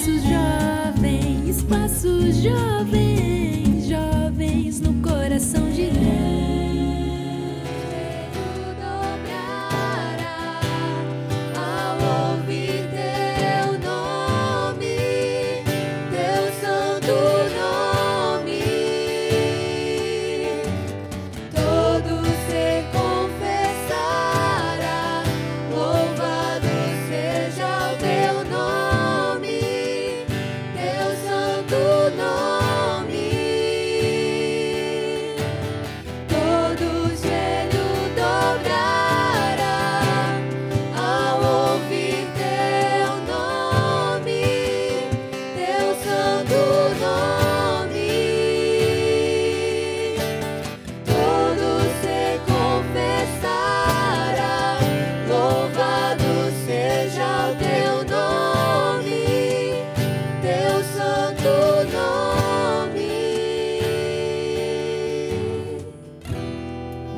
Espaço Jovem, jovens no coração de Deus.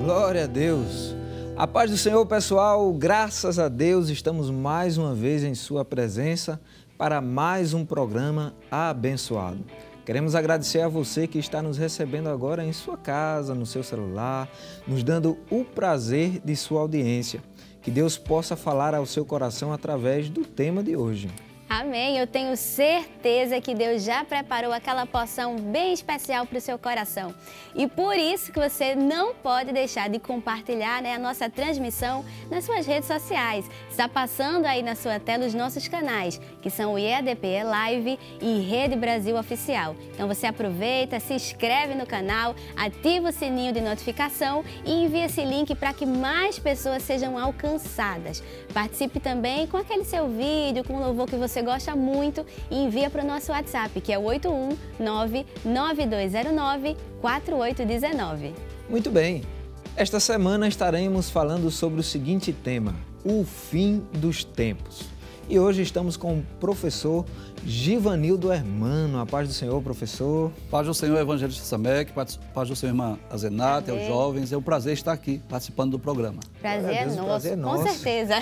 Glória a Deus. A paz do Senhor, pessoal. Graças a Deus, estamos mais uma vez em sua presença para mais um programa abençoado. Queremos agradecer a você que está nos recebendo agora em sua casa, no seu celular, nos dando o prazer de sua audiência. Que Deus possa falar ao seu coração através do tema de hoje. Amém. Eu tenho certeza que Deus já preparou aquela porção bem especial para o seu coração. E por isso que você não pode deixar de compartilhar, a nossa transmissão nas suas redes sociais. Está passando aí na sua tela os nossos canais, que são o IEDP Live e Rede Brasil Oficial. Então você aproveita, se inscreve no canal, ativa o sininho de notificação e envia esse link para que mais pessoas sejam alcançadas. Participe também com aquele seu vídeo, com o louvor que você gosta muito e envia para o nosso WhatsApp, que é o 819-9209-4819. Muito bem. Esta semana estaremos falando sobre o seguinte tema: o fim dos tempos. E hoje estamos com o professor Givanildo Hermano. A paz do Senhor, professor. Paz do Senhor, evangelista Samek, paz do Senhor, irmã Azenate, aos jovens. É um prazer estar aqui participando do programa. Prazer é nosso, com certeza.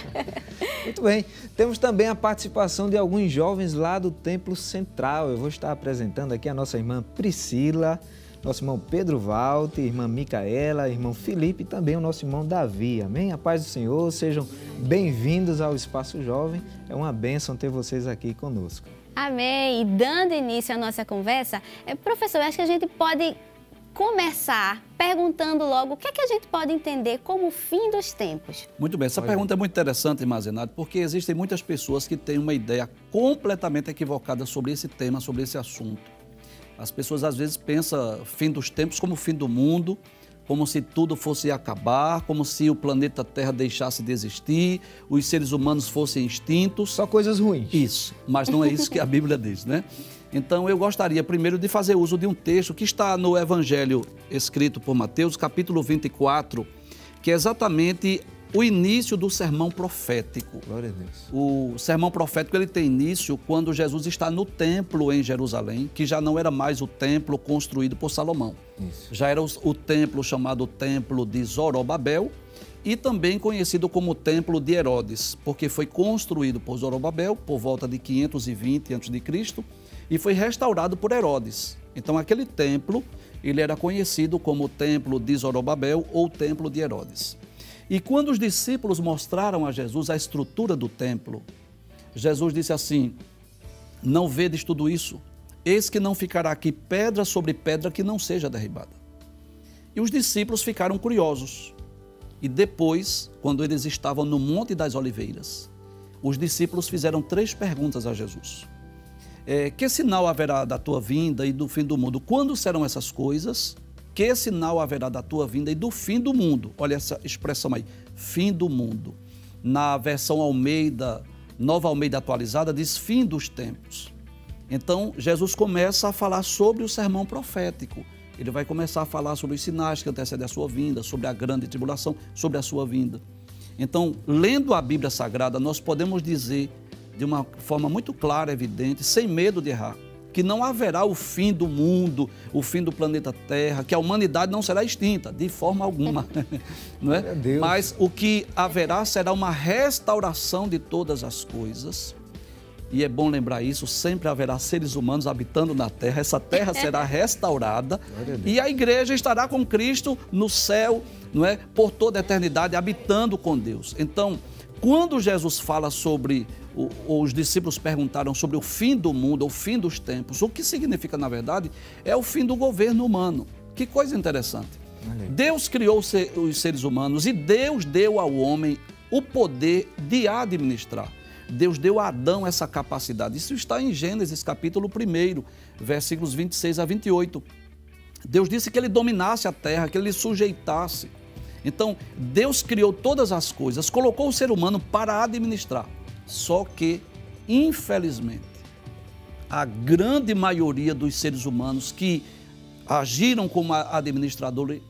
Muito bem. Temos também a participação de alguns jovens lá do Templo Central. Eu vou estar apresentando aqui a nossa irmã Priscila, nosso irmão Pedro Walter, irmã Micaela, irmão Felipe e também o nosso irmão Davi. Amém? A paz do Senhor, sejam bem-vindos ao Espaço Jovem. É uma bênção ter vocês aqui conosco. Amém! E dando início à nossa conversa, professor, acho que a gente pode começar perguntando logo o que é que a gente pode entender como o fim dos tempos. Muito bem, essa pergunta é muito interessante, irmã Azenate, porque existem muitas pessoas que têm uma ideia completamente equivocada sobre esse tema, sobre esse assunto. As pessoas às vezes pensam fim dos tempos como o fim do mundo, como se tudo fosse acabar, como se o planeta Terra deixasse de existir, os seres humanos fossem extintos. Só coisas ruins. Isso, mas não é isso que a Bíblia diz, né? Então eu gostaria primeiro de fazer uso de um texto que está no Evangelho escrito por Mateus, capítulo 24, que é exatamente o início do sermão profético. Glória a Deus. O sermão profético ele tem início quando Jesus está no templo em Jerusalém, que já não era mais o templo construído por Salomão. Isso. Já era o templo chamado Templo de Zorobabel e também conhecido como Templo de Herodes, porque foi construído por Zorobabel por volta de 520 a.C. e foi restaurado por Herodes. Então aquele templo ele era conhecido como Templo de Zorobabel ou Templo de Herodes. E quando os discípulos mostraram a Jesus a estrutura do templo, Jesus disse assim: não vedes tudo isso? Eis que não ficará aqui pedra sobre pedra que não seja derribada. E os discípulos ficaram curiosos. E depois, quando eles estavam no Monte das Oliveiras, os discípulos fizeram 3 perguntas a Jesus. Que sinal haverá da tua vinda e do fim do mundo? Quando serão essas coisas? Que sinal haverá da tua vinda e do fim do mundo? Olha essa expressão aí, fim do mundo. Na versão Almeida, Nova Almeida atualizada, diz fim dos tempos. Então, Jesus começa a falar sobre o sermão profético. Ele vai começar a falar sobre os sinais que antecedem a sua vinda, sobre a grande tribulação, sobre a sua vinda. Então, lendo a Bíblia Sagrada, nós podemos dizer de uma forma muito clara, evidente, sem medo de errar, que não haverá o fim do mundo, o fim do planeta Terra, que a humanidade não será extinta, de forma alguma, não é? Mas o que haverá será uma restauração de todas as coisas, e é bom lembrar isso, sempre haverá seres humanos habitando na terra, essa terra será restaurada e a igreja estará com Cristo no céu, não é? Por toda a eternidade, habitando com Deus. Então, quando Jesus fala sobre, os discípulos perguntaram sobre o fim do mundo, o fim dos tempos, o que significa, na verdade, é o fim do governo humano. Que coisa interessante. Deus criou os seres humanos e Deus deu ao homem o poder de administrar. Deus deu a Adão essa capacidade. Isso está em Gênesis capítulo 1, versículos 26 a 28. Deus disse que ele dominasse a terra, que ele sujeitasse. Então, Deus criou todas as coisas, colocou o ser humano para administrar. Só que, infelizmente, a grande maioria dos seres humanos que agiram como administradores,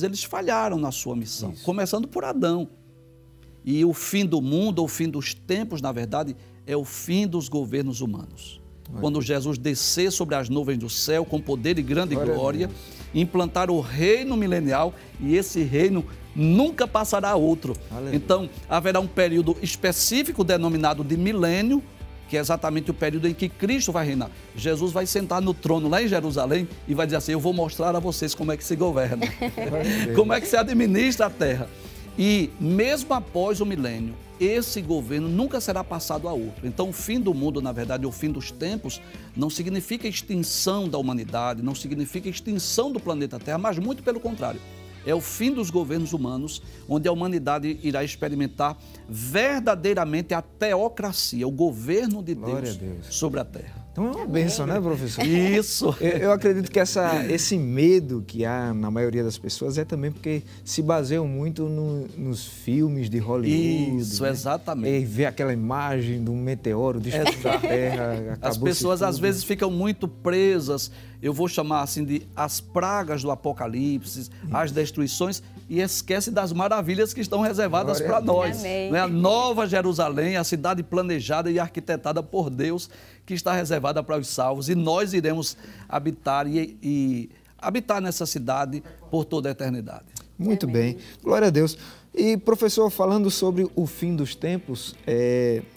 eles falharam na sua missão, começando por Adão. E o fim do mundo, ou o fim dos tempos, na verdade, é o fim dos governos humanos. Quando Jesus descer sobre as nuvens do céu com poder e grande glória, implantar o reino milenial, e esse reino nunca passará a outro. Então, haverá um período específico denominado de milênio, que é exatamente o período em que Cristo vai reinar. Jesus vai sentar no trono lá em Jerusalém e vai dizer assim: eu vou mostrar a vocês como é que se governa, como é que se administra a terra. E mesmo após o milênio, esse governo nunca será passado a outro. Então, o fim do mundo, na verdade, o fim dos tempos, não significa extinção da humanidade, não significa extinção do planeta Terra, mas muito pelo contrário. É o fim dos governos humanos, onde a humanidade irá experimentar verdadeiramente a teocracia, o governo de Deus sobre a terra. Então é uma bênção, né, professor? Isso. Eu acredito que esse medo que há na maioria das pessoas é também porque se baseiam muito nos filmes de Hollywood. Isso, né? exatamente. E ver aquela imagem de um meteoro destruindo a Terra. As pessoas às vezes ficam muito presas, eu vou chamar assim de as pragas do Apocalipse, as destruições, e esquece das maravilhas que estão reservadas para nós. Né? A Nova Jerusalém, a cidade planejada e arquitetada por Deus, que está reservada para os salvos, e nós iremos habitar e habitar nessa cidade por toda a eternidade. Muito bem, glória a Deus. E, professor, falando sobre o fim dos tempos,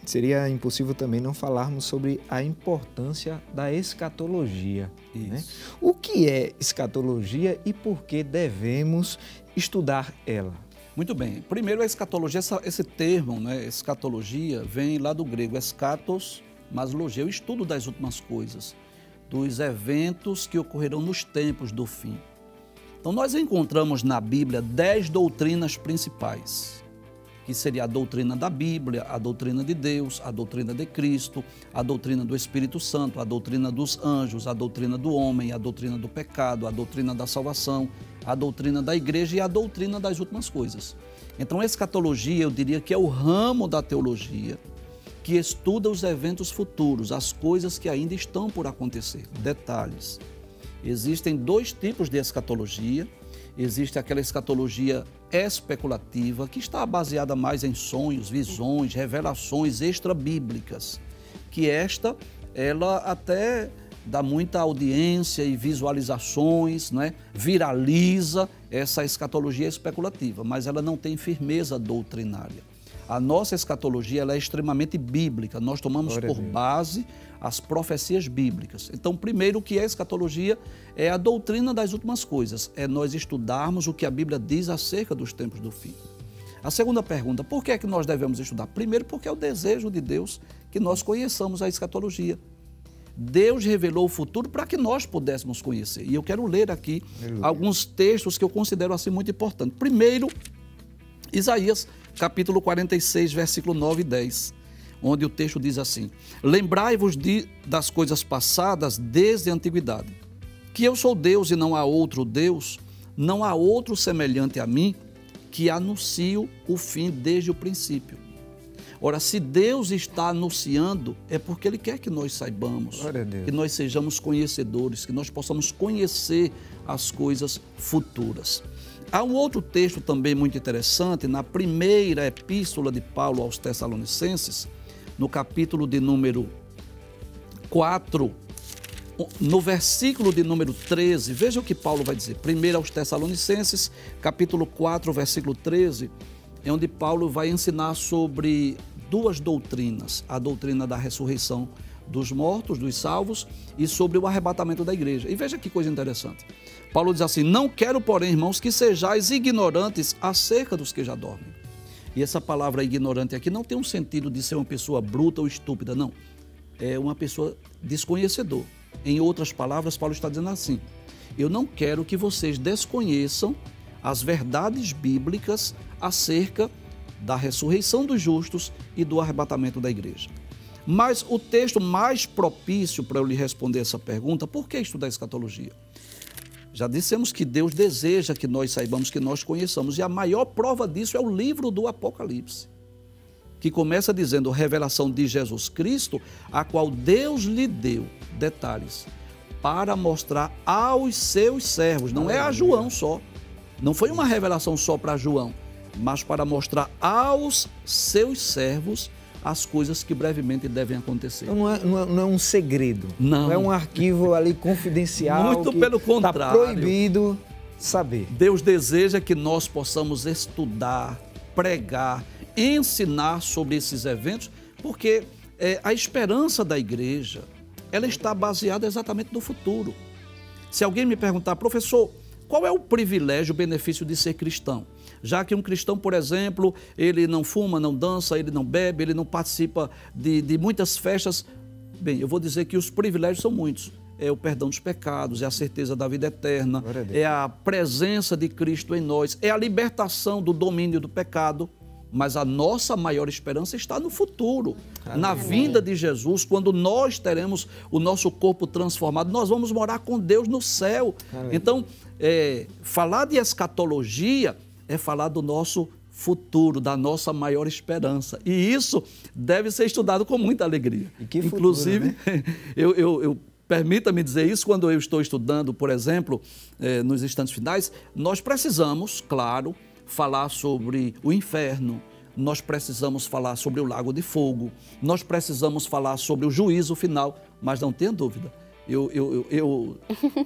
seria impossível também não falarmos sobre a importância da escatologia. Né? O que é escatologia e por que devemos estudar ela? Muito bem. Primeiro, a escatologia, esse termo, né, escatologia, vem lá do grego eschatos, mas logia, o estudo das últimas coisas, dos eventos que ocorrerão nos tempos do fim. Então, nós encontramos na Bíblia 10 doutrinas principais, que seria a doutrina da Bíblia, a doutrina de Deus, a doutrina de Cristo, a doutrina do Espírito Santo, a doutrina dos anjos, a doutrina do homem, a doutrina do pecado, a doutrina da salvação, a doutrina da igreja e a doutrina das últimas coisas. Então, a escatologia, eu diria que é o ramo da teologia que estuda os eventos futuros, as coisas que ainda estão por acontecer. Detalhes. Existem dois tipos de escatologia. Existe aquela escatologia especulativa, que está baseada mais em sonhos, visões, revelações extrabíblicas, que ela até dá muita audiência e visualizações, né? Viraliza essa escatologia especulativa, mas ela não tem firmeza doutrinária. A nossa escatologia ela é extremamente bíblica, nós tomamos por base as profecias bíblicas. Então, primeiro, o que é escatologia? É a doutrina das últimas coisas, é nós estudarmos o que a Bíblia diz acerca dos tempos do fim. A segunda pergunta, por que é que nós devemos estudar? Primeiro, porque é o desejo de Deus que nós conheçamos a escatologia. Deus revelou o futuro para que nós pudéssemos conhecer. E eu quero ler aqui alguns textos que eu considero assim muito importantes. Primeiro, Isaías, capítulo 46, versículo 9 e 10, onde o texto diz assim: lembrai-vos das coisas passadas desde a antiguidade, que eu sou Deus e não há outro Deus, não há outro semelhante a mim, que anuncio o fim desde o princípio. Ora, se Deus está anunciando, é porque Ele quer que nós saibamos, que nós sejamos conhecedores, que nós possamos conhecer as coisas futuras. Há um outro texto também muito interessante, na primeira epístola de Paulo aos Tessalonicenses, no capítulo de número 4, no versículo de número 13, veja o que Paulo vai dizer. Primeiro aos Tessalonicenses, capítulo 4, versículo 13, é onde Paulo vai ensinar sobre duas doutrinas, a doutrina da ressurreição dos mortos, dos salvos, e sobre o arrebatamento da igreja. E veja que coisa interessante. Paulo diz assim: não quero, porém, irmãos, que sejais ignorantes acerca dos que já dormem. E essa palavra ignorante aqui não tem um sentido de ser uma pessoa bruta ou estúpida, não. É uma pessoa desconhecedor. Em outras palavras, Paulo está dizendo assim: eu não quero que vocês desconheçam as verdades bíblicas acerca da ressurreição dos justos e do arrebatamento da igreja. Mas o texto mais propício para eu lhe responder essa pergunta: por que estudar escatologia? Já dissemos que Deus deseja que nós saibamos, que nós conheçamos, e a maior prova disso é o livro do Apocalipse, que começa dizendo: revelação de Jesus Cristo, a qual Deus lhe deu, detalhes, para mostrar aos seus servos. Não é a João só, não foi uma revelação só para João, mas para mostrar aos seus servos as coisas que brevemente devem acontecer. Então não é um segredo, não é um arquivo ali confidencial. Muito pelo contrário. Está proibido saber. Deus deseja que nós possamos estudar, pregar, ensinar sobre esses eventos, porque a esperança da igreja, ela está baseada exatamente no futuro. Se alguém me perguntar: professor, qual é o privilégio, o benefício de ser cristão? Já que um cristão, por exemplo, ele não fuma, não dança, ele não bebe, ele não participa de muitas festas. Bem, eu vou dizer que os privilégios são muitos. É o perdão dos pecados, é a certeza da vida eterna, é a presença de Cristo em nós, é a libertação do domínio do pecado. Mas a nossa maior esperança está no futuro, na vinda de Jesus, quando nós teremos o nosso corpo transformado, nós vamos morar com Deus no céu. Então, falar de escatologia é falar do nosso futuro, da nossa maior esperança. E isso deve ser estudado com muita alegria. E que futuro, inclusive, né? permita-me dizer isso, quando eu estou estudando, por exemplo, nos instantes finais, nós precisamos, claro, falar sobre o inferno, nós precisamos falar sobre o lago de fogo, nós precisamos falar sobre o juízo final, mas não tenha dúvida, eu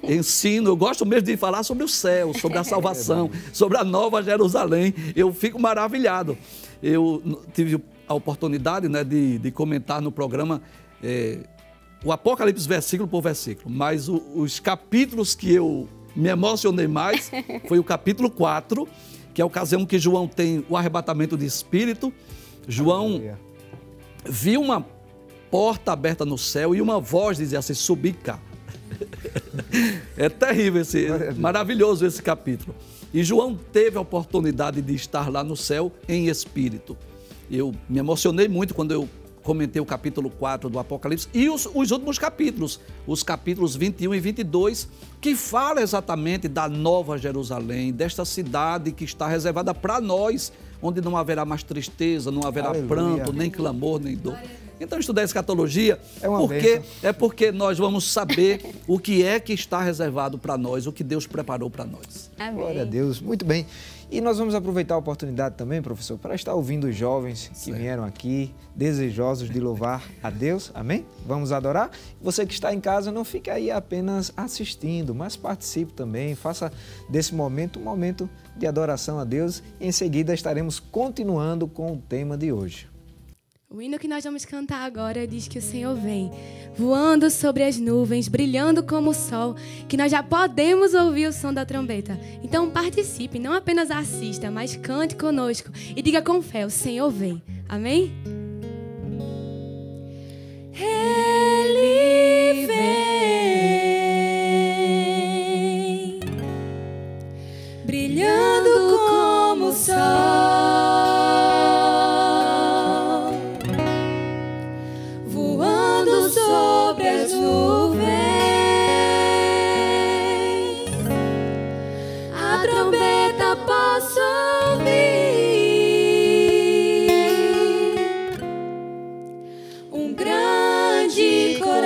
ensino, eu gosto mesmo de falar sobre o céu, sobre a salvação, sobre a Nova Jerusalém. Eu fico maravilhado. Eu tive a oportunidade, né, de comentar no programa o Apocalipse versículo por versículo, mas os capítulos que eu me emocionei mais foi o capítulo 4, que é a ocasião que João tem o arrebatamento de espírito. João viu uma porta aberta no céu e uma voz dizia assim: subi cá. É terrível, maravilhoso esse capítulo. E João teve a oportunidade de estar lá no céu em espírito. Eu me emocionei muito quando eu comentei o capítulo 4 do Apocalipse e os últimos capítulos, os capítulos 21 e 22, que fala exatamente da Nova Jerusalém, desta cidade que está reservada para nós, onde não haverá mais tristeza, não haverá pranto, nem clamor, nem dor. Então, estudar escatologia porque nós vamos saber o que é que está reservado para nós, o que Deus preparou para nós. Amém. Glória a Deus, muito bem. E nós vamos aproveitar a oportunidade também, professor, para estar ouvindo os jovens que vieram aqui, desejosos de louvar a Deus, amém? Vamos adorar? Você que está em casa, não fique aí apenas assistindo, mas participe também, faça desse momento um momento de adoração a Deus. E em seguida estaremos continuando com o tema de hoje. O hino que nós vamos cantar agora diz que o Senhor vem, voando sobre as nuvens, brilhando como o sol, que nós já podemos ouvir o som da trombeta. Então participe, não apenas assista, mas cante conosco e diga com fé: o Senhor vem. Amém? Ele vem, brilhando como o sol, sobre as nuvens, a trombeta posso ouvir, um grande coral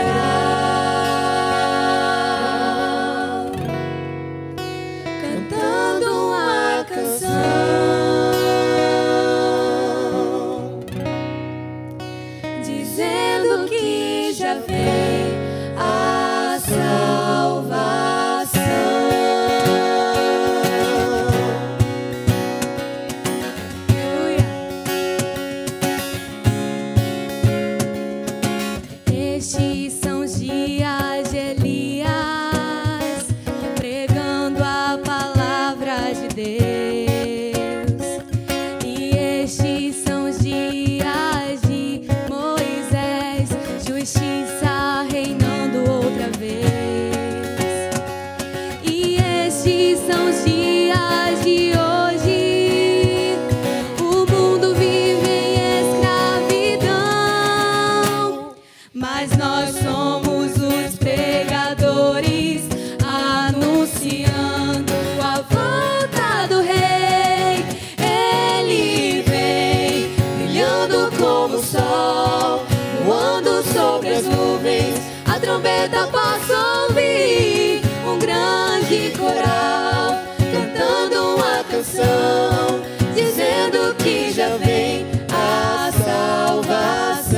cantando uma canção, dizendo que já vem estes são os dias de Elias, pregando a palavra de Deus. E estes são os dias de Moisés, justiça reinando outra vez. E estes são os dias de hoje, o mundo vive em escravidão, mas nós somos os pregadores, anunciando a volta do Rei. Ele vem, brilhando como o sol, voando sobre as nuvens. A trombeta posso ouvir, um grande coral, cantando uma canção, dizendo que já vem a salvação.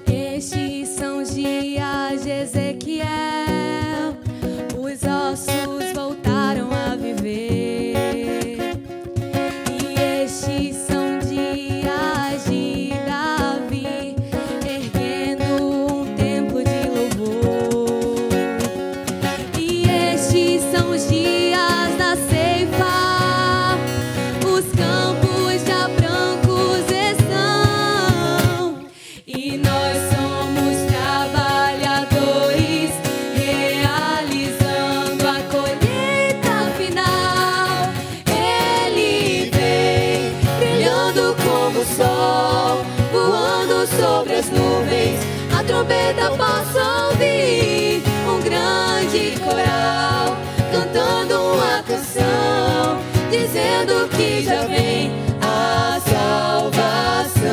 Estes são os dias de Ezequiel, os ossos voltaram a viver. E estes são dias de Davi, erguendo um templo de louvor. E estes são os dias da ceifa, os campos já brancos estão. E nós somos trabalhadores, realizando a colheita final. Ele vem, brilhando como o sol, voando sobre as nuvens. A trombeta posso ouvir, um grande coral, cantando uma canção, dizendo que já vem a salvação.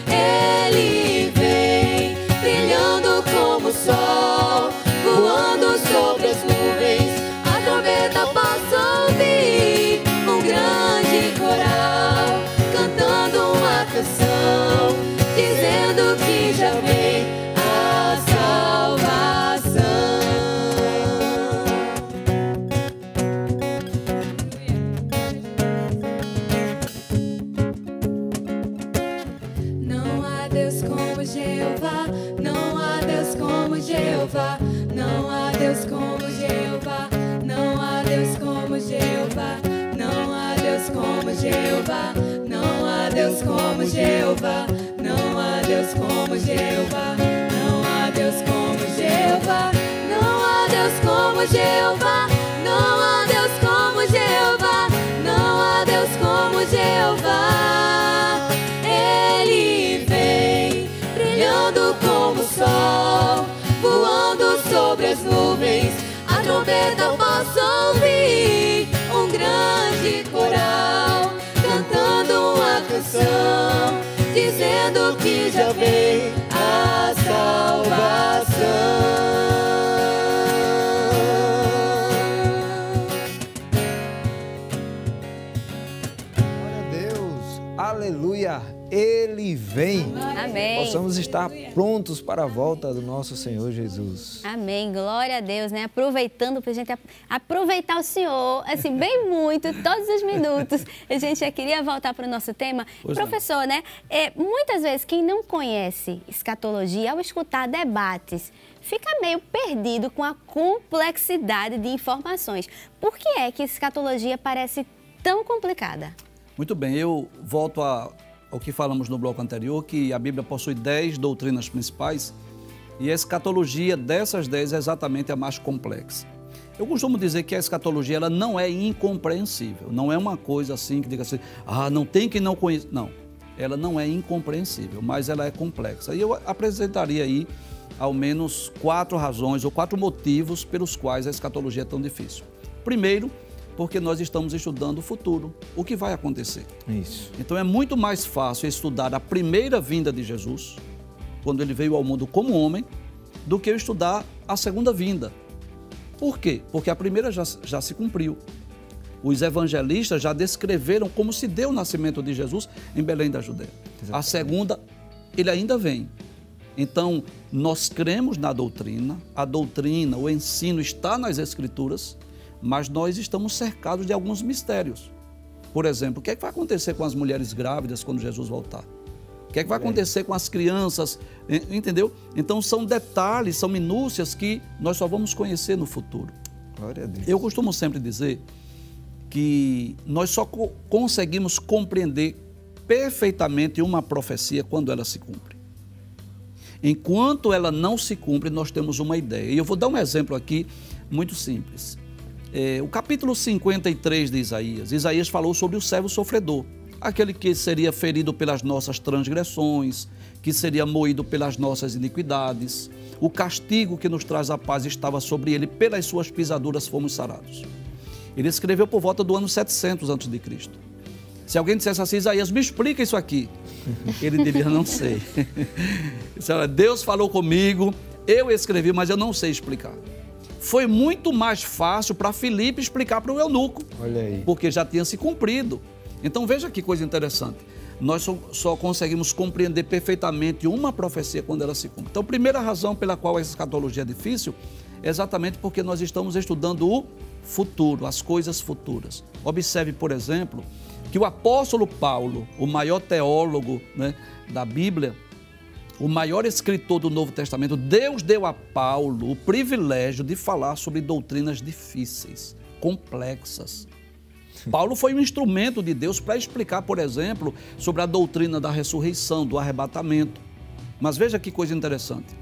Ele vem, brilhando como o sol, voando sobre as nuvens. A trombeta posso ouvir, um grande coral, cantando uma canção, dizendo que já vem a salvação. Não há Deus como Jeová, não há Deus como Jeová, não há Deus como Jeová, não há Deus como Jeová, não há Deus como Jeová, não há Deus como Jeová, não há Deus como Jeová, não há Deus como Jeová, não há Deus como Jeová, não há Deus como Jeová, não há Deus como Jeová. Ele vem, brilhando como o sol, voando sobre as nuvens. A trombeta posso ouvir, um grande coral, cantando uma canção, dizendo que já vem a salvação. Glória a Deus, aleluia, Ele vem. Amém. Possamos estar prontos para a volta do nosso Senhor Jesus. Amém, glória a Deus, né? Aproveitando para a gente aproveitar o Senhor, assim, bem muito, todos os minutos. A gente já queria voltar para o nosso tema. Pois Professor, né? Muitas vezes quem não conhece escatologia, ao escutar debates, fica meio perdido com a complexidade de informações. Por que é que a escatologia parece tão complicada? Muito bem, eu volto ao que falamos no bloco anterior, que a Bíblia possui 10 doutrinas principais e a escatologia dessas 10 é exatamente a mais complexa. Eu costumo dizer que a escatologia ela não é incompreensível, não é uma coisa assim que diga assim, não tem quem não conheça. Não, ela não é incompreensível, mas ela é complexa. E eu apresentaria aí ao menos 4 razões ou 4 motivos pelos quais a escatologia é tão difícil. Primeiro, porque nós estamos estudando o futuro, o que vai acontecer. Isso. Então é muito mais fácil estudar a primeira vinda de Jesus, quando ele veio ao mundo como homem, do que estudar a segunda vinda. Por quê? Porque a primeira já se cumpriu. Os evangelistas já descreveram como se deu o nascimento de Jesus em Belém da Judéia. Exatamente. A segunda, ele ainda vem. Então, nós cremos na doutrina, a doutrina, o ensino está nas Escrituras, mas nós estamos cercados de alguns mistérios. Por exemplo, o que é que vai acontecer com as mulheres grávidas quando Jesus voltar? O que é que vai acontecer com as crianças? Entendeu? Então são detalhes, são minúcias que nós só vamos conhecer no futuro. Glória a Deus. Eu costumo sempre dizer que nós só conseguimos compreender perfeitamente uma profecia quando ela se cumpre. Enquanto ela não se cumpre, nós temos uma ideia. E eu vou dar um exemplo aqui muito simples. O capítulo 53 de Isaías, Isaías falou sobre o servo sofredor, aquele que seria ferido pelas nossas transgressões, que seria moído pelas nossas iniquidades. O castigo que nos traz a paz estava sobre ele, pelas suas pisaduras fomos sarados. Ele escreveu por volta do ano 700 a.C. Se alguém dissesse assim, Isaías, me explica isso aqui, ele diria, não sei. Deus falou comigo, eu escrevi, mas eu não sei explicar. Foi muito mais fácil para Filipe explicar para o eunuco, olha aí, porque já tinha se cumprido. Então veja que coisa interessante, nós só conseguimos compreender perfeitamente uma profecia quando ela se cumpre. Então a primeira razão pela qual a escatologia é difícil é exatamente porque nós estamos estudando o futuro, as coisas futuras. Observe, por exemplo, que o apóstolo Paulo, o maior teólogo, né, da Bíblia, o maior escritor do Novo Testamento, Deus deu a Paulo o privilégio de falar sobre doutrinas difíceis, complexas. Paulo foi um instrumento de Deus para explicar, por exemplo, sobre a doutrina da ressurreição, do arrebatamento. Mas veja que coisa interessante.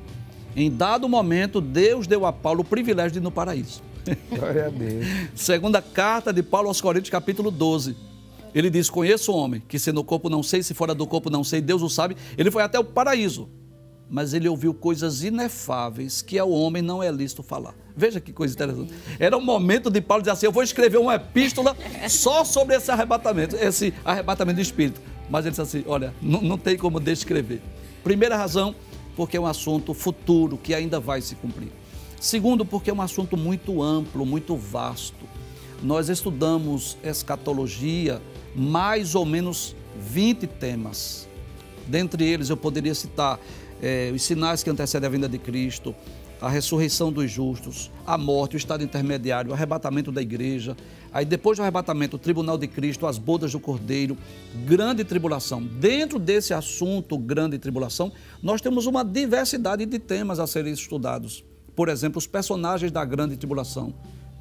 Em dado momento, Deus deu a Paulo o privilégio de ir no paraíso. Glória a Deus. Segunda carta de Paulo aos Coríntios, capítulo 12. Ele diz, conheço o homem, que se no corpo não sei, se fora do corpo não sei, Deus o sabe. Ele foi até o paraíso, mas ele ouviu coisas inefáveis que ao homem não é lícito falar. Veja que coisa interessante. Era o momento de Paulo dizer assim, eu vou escrever uma epístola só sobre esse arrebatamento de espírito. Mas ele disse assim, olha, não tem como descrever. Primeira razão, porque é um assunto futuro que ainda vai se cumprir. Segundo, porque é um assunto muito amplo, muito vasto. Nós estudamos escatologia, mais ou menos 20 temas. Dentre eles eu poderia citar os sinais que antecedem a vinda de Cristo, a ressurreição dos justos, a morte, o estado intermediário, o arrebatamento da igreja, aí depois do arrebatamento, o tribunal de Cristo, as bodas do Cordeiro, grande tribulação. Dentro desse assunto, grande tribulação, nós temos uma diversidade de temas a serem estudados. Por exemplo, os personagens da grande tribulação.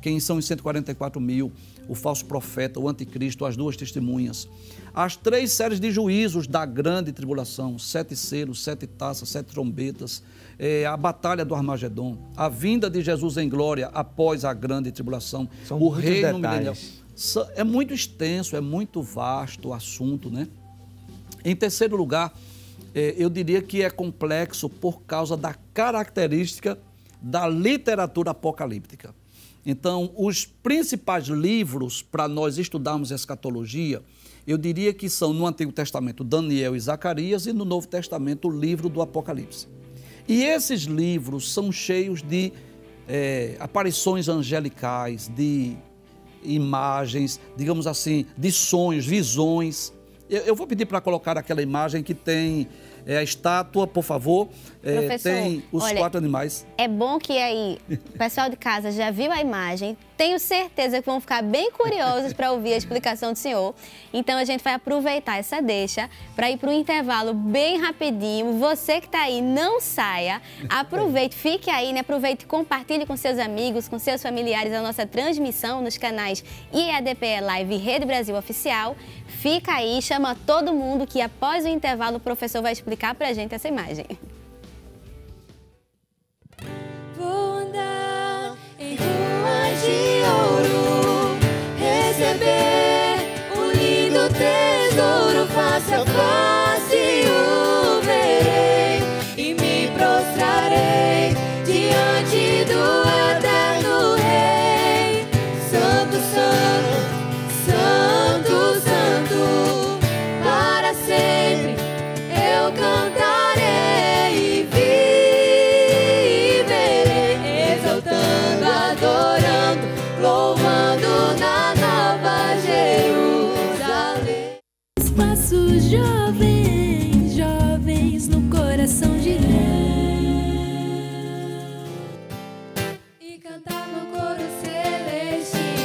Quem são os 144 mil, o falso profeta, o anticristo, as duas testemunhas. As 3 séries de juízos da grande tribulação, 7 selos, 7 taças, 7 trombetas, a batalha do Armagedon, a vinda de Jesus em glória após a grande tribulação, são o reino milenial. detalhes. É muito extenso, é muito vasto o assunto, né? Em terceiro lugar, eu diria que é complexo por causa da característica da literatura apocalíptica. Então, os principais livros para nós estudarmos escatologia, eu diria que são no Antigo Testamento Daniel e Zacarias e no Novo Testamento o livro do Apocalipse. E esses livros são cheios de aparições angelicais, de imagens, digamos assim, de sonhos, visões. Eu vou pedir para colocar aquela imagem que tem a estátua, por favor. Professor, tem os olha, 4 animais. É bom que aí o pessoal de casa já viu a imagem. Tenho certeza que vão ficar bem curiosos para ouvir a explicação do senhor. Então a gente vai aproveitar essa deixa para ir para um intervalo bem rapidinho. Você que está aí, não saia. Aproveite, fique aí, né? Aproveite e compartilhe com seus amigos, com seus familiares a nossa transmissão nos canais IADPE Live e Rede Brasil Oficial. Fica aí, chama todo mundo que após o intervalo o professor vai explicar para a gente essa imagem. Vou andar em ruas de ouro, receber o lindo tesouro, face a face o verei e me prostrarei diante do eterno Rei. Santo, santo, santo, santo, para sempre eu cantarei e viverei, exaltando, adorando, louvando na nova Jerusalém. Espaços jovens, jovens no coração de Deus, e cantar no coro celestial.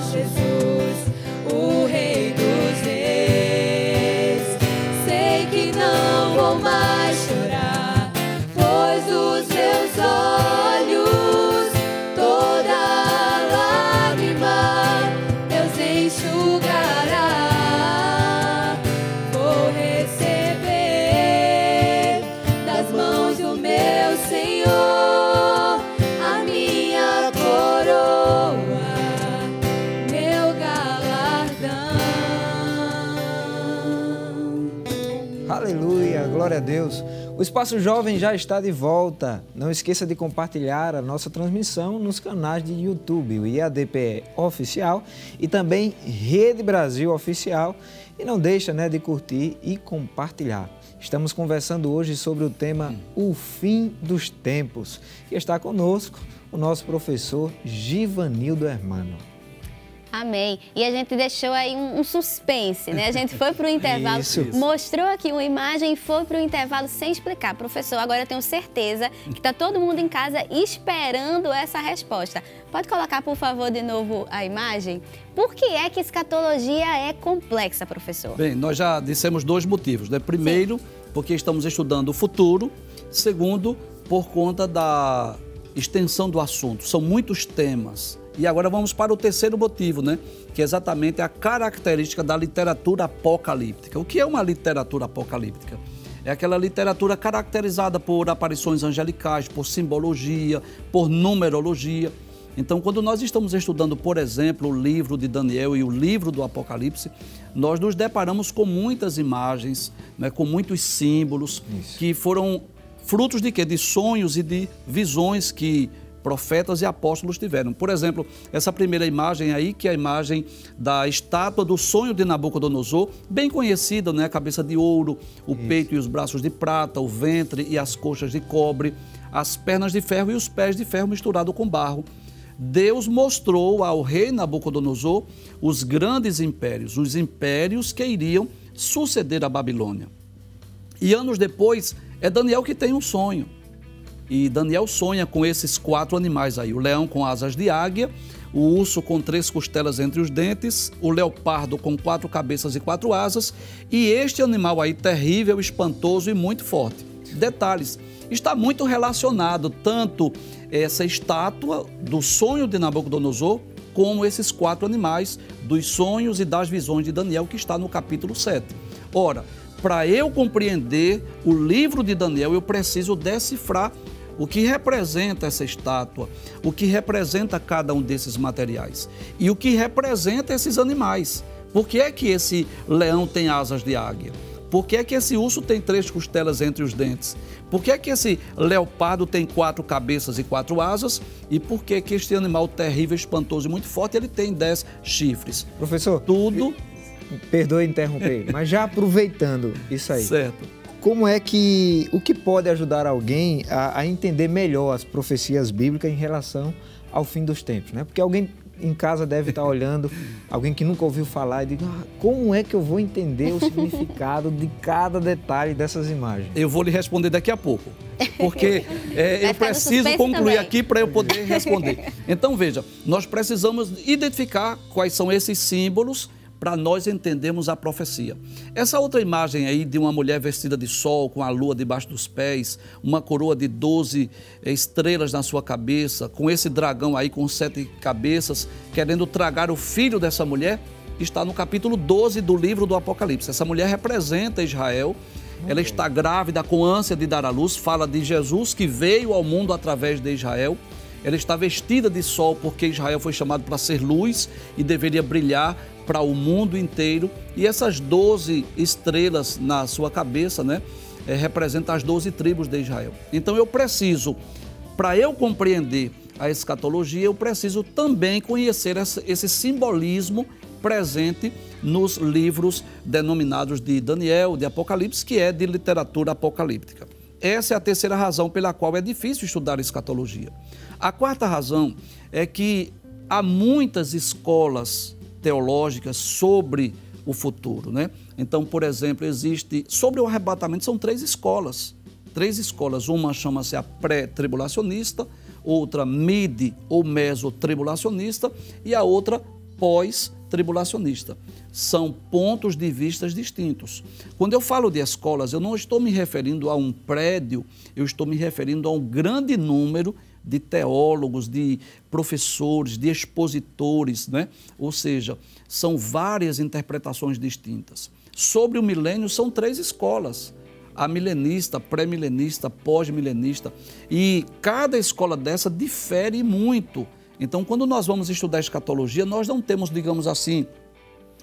Jesus, o Rei dos Reis. Sei que não vou mais chorar, pois os meus olhos toda lágrima Deus enxugará. Vou receber das mãos do meu Senhor a minha coroa, meu galardão. Aleluia, glória a Deus. O Espaço Jovem já está de volta. Não esqueça de compartilhar a nossa transmissão nos canais de YouTube, o IADPE Oficial e também Rede Brasil Oficial. E não deixa, de curtir e compartilhar. Estamos conversando hoje sobre o tema O Fim dos Tempos. E está conosco o nosso professor Givanildo Hermano. Amém. E a gente deixou aí um suspense, né? A gente foi para o intervalo, Isso. mostrou aqui uma imagem e foi para o intervalo sem explicar. Professor, agora eu tenho certeza que está todo mundo em casa esperando essa resposta. Pode colocar, por favor, de novo a imagem? Por que é que escatologia é complexa, professor? Bem, nós já dissemos dois motivos, né? Primeiro, porque estamos estudando o futuro. Segundo, por conta da extensão do assunto. São muitos temas. E agora vamos para o terceiro motivo, né? Que é exatamente a característica da literatura apocalíptica. O que é uma literatura apocalíptica? É aquela literatura caracterizada por aparições angelicais, por simbologia, por numerologia. Então, quando nós estamos estudando, por exemplo, o livro de Daniel e o livro do Apocalipse, nós nos deparamos com muitas imagens, né, com muitos símbolos, que foram frutos de quê? De sonhos e de visões que profetas e apóstolos tiveram. Por exemplo, essa primeira imagem aí, que é a imagem da estátua do sonho de Nabucodonosor, bem conhecida, né? A cabeça de ouro, o peito e os braços de prata, o ventre e as coxas de cobre, as pernas de ferro e os pés de ferro misturado com barro. Deus mostrou ao rei Nabucodonosor os grandes impérios, os impérios que iriam suceder a Babilônia. E anos depois, é Daniel que tem um sonho. E Daniel sonha com esses 4 animais aí, o leão com asas de águia, o urso com 3 costelas entre os dentes, o leopardo com 4 cabeças e 4 asas, e este animal aí terrível, espantoso e muito forte. Detalhes, está muito relacionado tanto essa estátua do sonho de Nabucodonosor, como esses 4 animais dos sonhos e das visões de Daniel, que está no capítulo 7. Ora, para eu compreender o livro de Daniel, eu preciso decifrar o que representa essa estátua, o que representa cada um desses materiais e o que representa esses animais. Por que é que esse leão tem asas de águia? Por que é que esse urso tem 3 costelas entre os dentes? Por que é que esse leopardo tem 4 cabeças e 4 asas? E por que é que este animal terrível, espantoso e muito forte, ele tem 10 chifres? Professor, Tudo... Perdoe interromper, mas já aproveitando isso aí. Certo. Como é que, o que pode ajudar alguém a entender melhor as profecias bíblicas em relação ao fim dos tempos, né? Porque alguém em casa deve estar olhando, alguém que nunca ouviu falar e diz, como é que eu vou entender o significado de cada detalhe dessas imagens? Eu vou lhe responder daqui a pouco, porque eu preciso concluir também aqui para eu poder responder. Então, veja, nós precisamos identificar quais são esses símbolos para nós entendermos a profecia. Essa outra imagem aí de uma mulher vestida de sol, com a lua debaixo dos pés, uma coroa de 12 estrelas na sua cabeça, com esse dragão aí com 7 cabeças, querendo tragar o filho dessa mulher, está no capítulo 12 do livro do Apocalipse. Essa mulher representa Israel, ela está grávida com ânsia de dar à luz, fala de Jesus que veio ao mundo através de Israel. Ela está vestida de sol porque Israel foi chamado para ser luz e deveria brilhar para o mundo inteiro. E essas 12 estrelas na sua cabeça, né, representam as 12 tribos de Israel. Então eu preciso, para eu compreender a escatologia, eu preciso também conhecer esse simbolismo presente nos livros denominados de Daniel, de Apocalipse, que é de literatura apocalíptica. Essa é a terceira razão pela qual é difícil estudar escatologia. A quarta razão é que há muitas escolas teológicas sobre o futuro, né? Então, por exemplo, existe, sobre o arrebatamento, são 3 escolas. 3 escolas, uma chama-se a pré-tribulacionista, outra mid- ou mesotribulacionista e a outra pós-tribulacionista. São pontos de vista distintos. Quando eu falo de escolas, eu não estou me referindo a um prédio, eu estou me referindo a um grande número de teólogos, de professores, de expositores, né? Ou seja, são várias interpretações distintas. Sobre o milênio, são 3 escolas. A milenista, pré-milenista, pós-milenista. E cada escola dessa difere muito. Então, quando nós vamos estudar escatologia, nós não temos, digamos assim,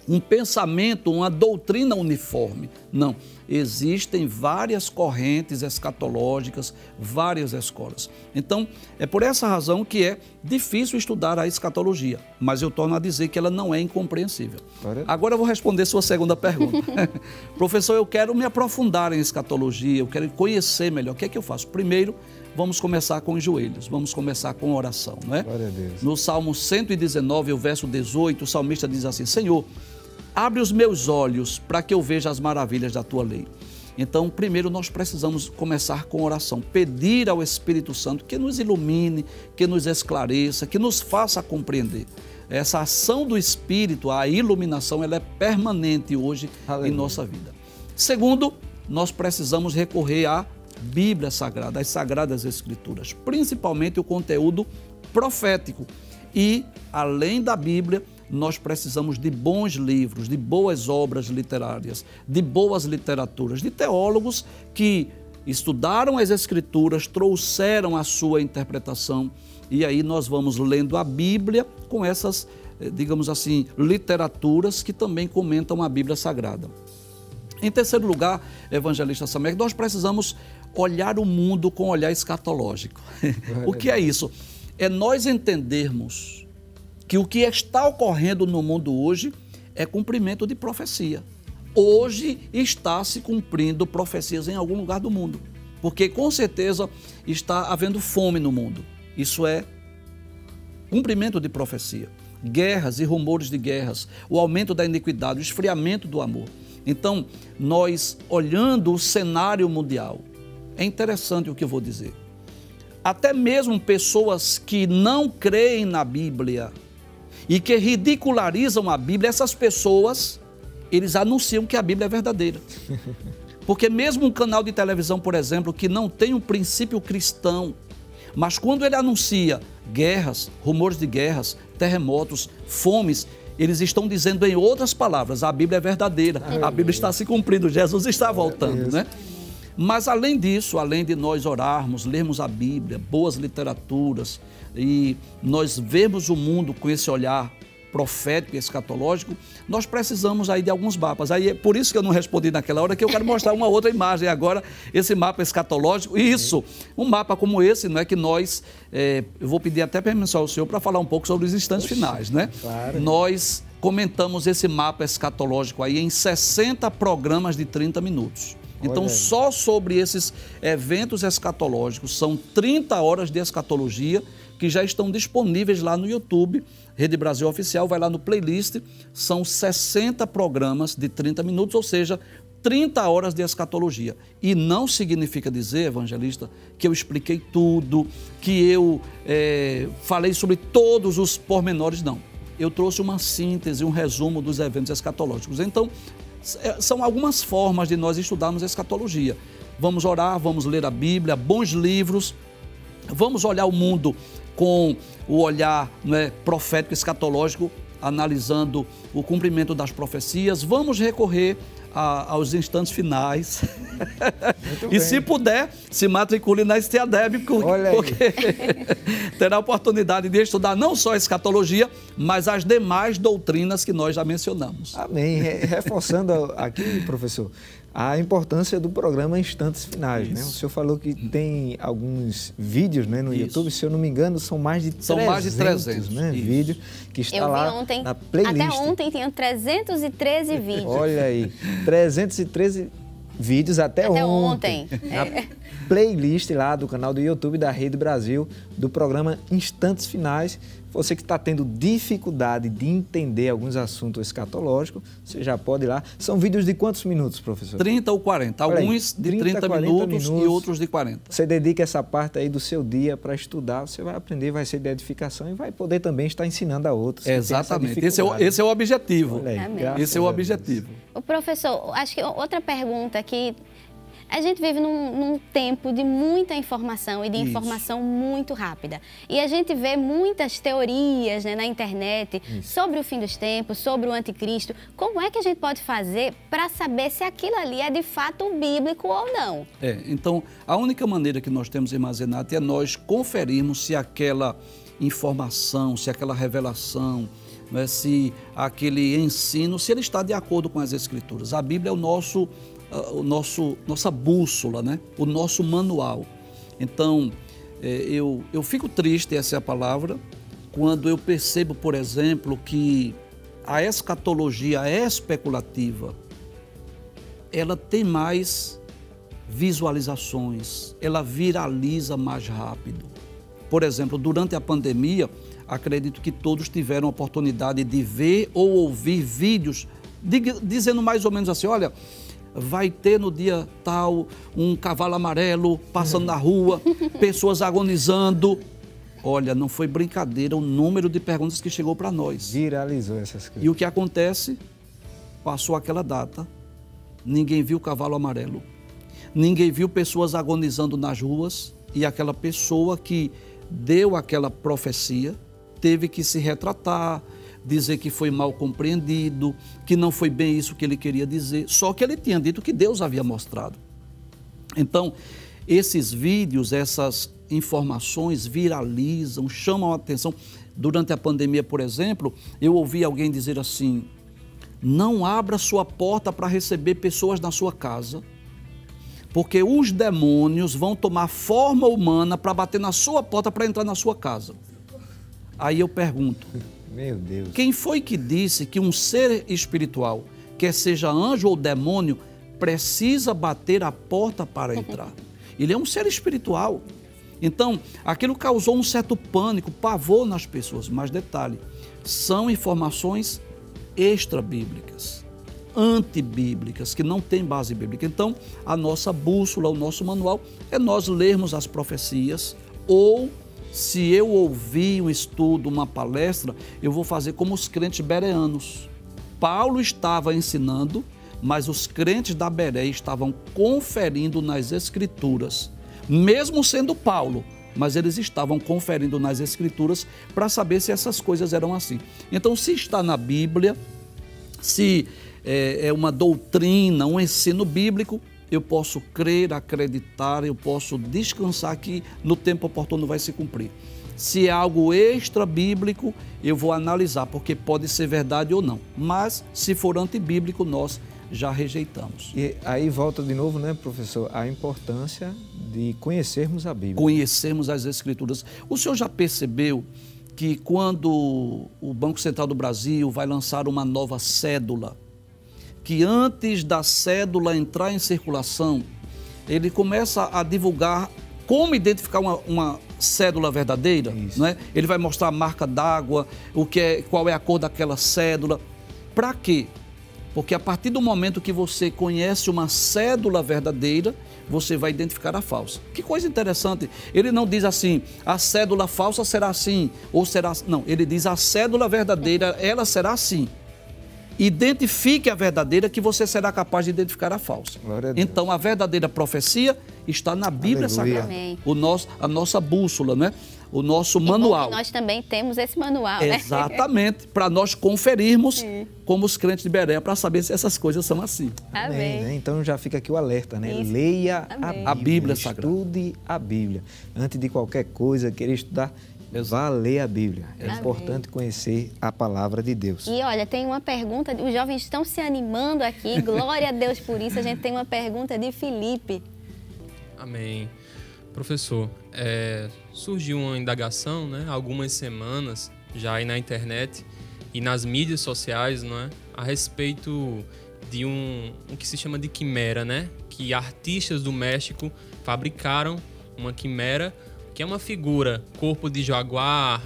um pensamento, uma doutrina uniforme. Não. Existem várias correntes escatológicas, várias escolas. Então, é por essa razão que é difícil estudar a escatologia. Mas eu torno a dizer que ela não é incompreensível. Agora eu vou responder sua segunda pergunta. Professor, eu quero me aprofundar em escatologia, eu quero conhecer melhor. O que é que eu faço? Primeiro, vamos começar com os joelhos, vamos começar com oração, não é? Glória a Deus. No Salmo 119, o verso 18, o salmista diz assim: Senhor, abre os meus olhos para que eu veja as maravilhas da tua lei. Então, primeiro nós precisamos começar com oração, pedir ao Espírito Santo que nos ilumine, que nos esclareça, que nos faça compreender. Essa ação do Espírito, a iluminação, ela é permanente hoje em nossa vida. Segundo, nós precisamos recorrer à Bíblia Sagrada, às Sagradas Escrituras, principalmente o conteúdo profético. E, além da Bíblia, nós precisamos de bons livros, de boas obras literárias, de boas literaturas, de teólogos que estudaram as Escrituras, trouxeram a sua interpretação, e aí nós vamos lendo a Bíblia com essas, digamos assim, literaturas que também comentam a Bíblia Sagrada. Em terceiro lugar, evangelista Samek, nós precisamos olhar o mundo com olhar escatológico. O que é isso? É nós entendermos que o que está ocorrendo no mundo hoje é cumprimento de profecia. Hoje está se cumprindo profecias em algum lugar do mundo, porque com certeza está havendo fome no mundo. Isso é cumprimento de profecia. Guerras e rumores de guerras, o aumento da iniquidade, o esfriamento do amor. Então, nós olhando o cenário mundial, é interessante o que eu vou dizer. Até mesmo pessoas que não creem na Bíblia e que ridicularizam a Bíblia, essas pessoas, eles anunciam que a Bíblia é verdadeira. Porque mesmo um canal de televisão, por exemplo, que não tem um princípio cristão, mas quando ele anuncia guerras, rumores de guerras, terremotos, fomes, eles estão dizendo em outras palavras, a Bíblia é verdadeira, a Bíblia está se cumprindo, Jesus está voltando, né? Mas além disso, além de nós orarmos, lermos a Bíblia, boas literaturas, e nós vemos o mundo com esse olhar profético e escatológico, nós precisamos aí de alguns mapas. Aí é por isso que eu não respondi naquela hora, que eu quero mostrar uma outra imagem agora, esse mapa escatológico. Isso, um mapa como esse, não é que nós, eu vou pedir até permissão ao senhor para falar um pouco sobre os instantes finais, né? Claro. Nós comentamos esse mapa escatológico aí em 60 programas de 30 minutos. Então, só sobre esses eventos escatológicos, são 30 horas de escatologia que já estão disponíveis lá no YouTube, Rede Brasil Oficial, vai lá no playlist, são 60 programas de 30 minutos, ou seja, 30 horas de escatologia. E não significa dizer, evangelista, que eu expliquei tudo, que eu falei sobre todos os pormenores, não. Eu trouxe uma síntese, um resumo dos eventos escatológicos. Então, são algumas formas de nós estudarmos a escatologia. Vamos orar, vamos ler a Bíblia, bons livros, vamos olhar o mundo com o olhar, né, profético escatológico, analisando o cumprimento das profecias, vamos recorrer aos instantes finais. E se puder, se matricule na STADEB, porque terá a oportunidade de estudar não só a escatologia, mas as demais doutrinas que nós já mencionamos. Amém. Reforçando aqui, professor, a importância do programa Instantes Finais, né? O senhor falou que tem alguns vídeos, né, no YouTube, se eu não me engano, são mais de 300, né, vídeos que está lá ontem, na playlist. Até ontem tinham 313 vídeos. Olha aí, 313 vídeos até ontem. playlist lá do canal do YouTube da Rede Brasil, do programa Instantes Finais. Você que está tendo dificuldade de entender alguns assuntos escatológicos, você já pode ir lá. São vídeos de quantos minutos, professor? 30 ou 40. Alguns de 30 minutos e outros de 40. Você dedica essa parte aí do seu dia para estudar, você vai aprender, vai ser de edificação e vai poder também estar ensinando a outros. Exatamente. Esse é o objetivo. Aí, esse é o objetivo. O professor, acho que outra pergunta que a gente vive num tempo de muita informação e de informação muito rápida. E a gente vê muitas teorias, né, na internet sobre o fim dos tempos, sobre o anticristo. Como é que a gente pode fazer para saber se aquilo ali é de fato bíblico ou não? Então, a única maneira que nós temos, irmã Zenate, é nós conferirmos se aquela informação, se aquela revelação, né, se aquele ensino, se ele está de acordo com as Escrituras. A Bíblia é nossa bússola, né? O nosso manual. Então, eu fico triste, essa é a palavra, quando eu percebo, por exemplo, que a escatologia especulativa, ela tem mais visualizações, ela viraliza mais rápido. Por exemplo, durante a pandemia, acredito que todos tiveram a oportunidade de ver ou ouvir vídeos dizendo mais ou menos assim, olha, vai ter no dia tal um cavalo amarelo passando na rua, pessoas agonizando. Olha, não foi brincadeira o número de perguntas que chegou para nós. Viralizou essas coisas. E o que acontece? Passou aquela data, ninguém viu o cavalo amarelo, ninguém viu pessoas agonizando nas ruas e aquela pessoa que deu aquela profecia teve que se retratar, dizer que foi mal compreendido, que não foi bem isso que ele queria dizer, só que ele tinha dito que Deus havia mostrado. Então, esses vídeos, essas informações viralizam, chamam a atenção. Durante a pandemia, por exemplo, eu ouvi alguém dizer assim, não abra sua porta para receber pessoas na sua casa, porque os demônios vão tomar forma humana para bater na sua porta para entrar na sua casa. Aí eu pergunto, meu Deus, quem foi que disse que um ser espiritual, quer seja anjo ou demônio, precisa bater a porta para entrar? Ele é um ser espiritual. Então, aquilo causou um certo pânico, pavor nas pessoas. Mas detalhe, são informações extra-bíblicas, antibíblicas, que não têm base bíblica. Então, a nossa bússola, o nosso manual, é nós lermos as profecias ou, se eu ouvir um estudo, uma palestra, eu vou fazer como os crentes bereanos. Paulo estava ensinando, mas os crentes da Bereia estavam conferindo nas Escrituras, mesmo sendo Paulo, mas eles estavam conferindo nas Escrituras para saber se essas coisas eram assim. Então, se está na Bíblia, se é uma doutrina, um ensino bíblico, eu posso crer, acreditar, eu posso descansar que no tempo oportuno vai se cumprir. Se é algo extra-bíblico, eu vou analisar, porque pode ser verdade ou não. Mas, se for antibíblico, nós já rejeitamos. E aí volta de novo, né, professor, a importância de conhecermos a Bíblia. Conhecermos as Escrituras. O senhor já percebeu que quando o Banco Central do Brasil vai lançar uma nova cédula, que antes da cédula entrar em circulação, ele começa a divulgar como identificar uma cédula verdadeira, não é? Ele vai mostrar a marca d'água, qual é a cor daquela cédula. Para quê? Porque a partir do momento que você conhece uma cédula verdadeira, você vai identificar a falsa. Que coisa interessante. Ele não diz assim, a cédula falsa será assim, ou será... Não, ele diz a cédula verdadeira, ela será assim. Identifique a verdadeira que você será capaz de identificar a falsa. Então, a verdadeira profecia está na Bíblia Sagrada. A nossa bússola, né? O nosso manual. Nós também temos esse manual, né? Exatamente, para nós conferirmos como os crentes de Bereia, para saber se essas coisas são assim. Amém. Né? Então já fica aqui o alerta, né? Isso. Leia a Bíblia Sagrada. Estude a Bíblia. Antes de qualquer coisa, querer estudar, vá ler a Bíblia. É importante conhecer a palavra de Deus. E olha, tem uma pergunta, os jovens estão se animando aqui, glória a Deus por isso. A gente tem uma pergunta de Felipe. Amém. Professor, surgiu uma indagação, né, há algumas semanas, já aí na internet e nas mídias sociais, não é, a respeito de um que se chama de quimera, né, que artistas do México fabricaram uma quimera, que é uma figura, corpo de jaguar,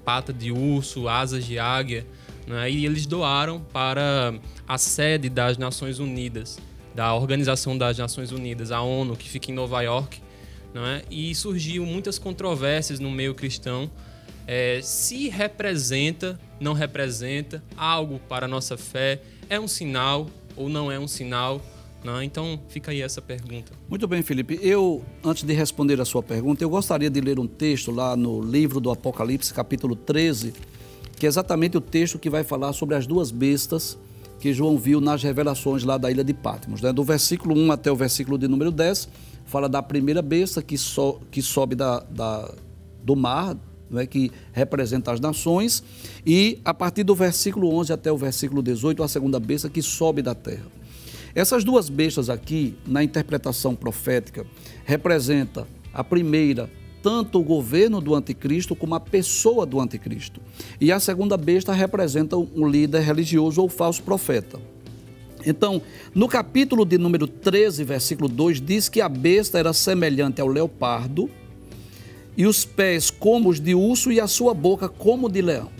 pata de urso, asas de águia, né? E eles doaram para a sede das Nações Unidas, da Organização das Nações Unidas, a ONU, que fica em Nova York, né? E surgiu muitas controvérsias no meio cristão, se representa, não representa algo para a nossa fé, é um sinal ou não é um sinal? Não, então fica aí essa pergunta. Muito bem, Felipe. Eu, antes de responder a sua pergunta, eu gostaria de ler um texto lá no livro do Apocalipse, capítulo 13, que é exatamente o texto que vai falar sobre as duas bestas que João viu nas revelações lá da ilha de Patmos, né? Do versículo 1 até o versículo de número 10, fala da primeira besta que sobe do mar, né, que representa as nações, e a partir do versículo 11 até o versículo 18, a segunda besta que sobe da terra. Essas duas bestas aqui, na interpretação profética, representa a primeira, tanto o governo do anticristo como a pessoa do anticristo. E a segunda besta representa um líder religioso ou falso profeta. Então, no capítulo de número 13, versículo 2, diz que a besta era semelhante ao leopardo, e os pés como os de urso e a sua boca como de leão.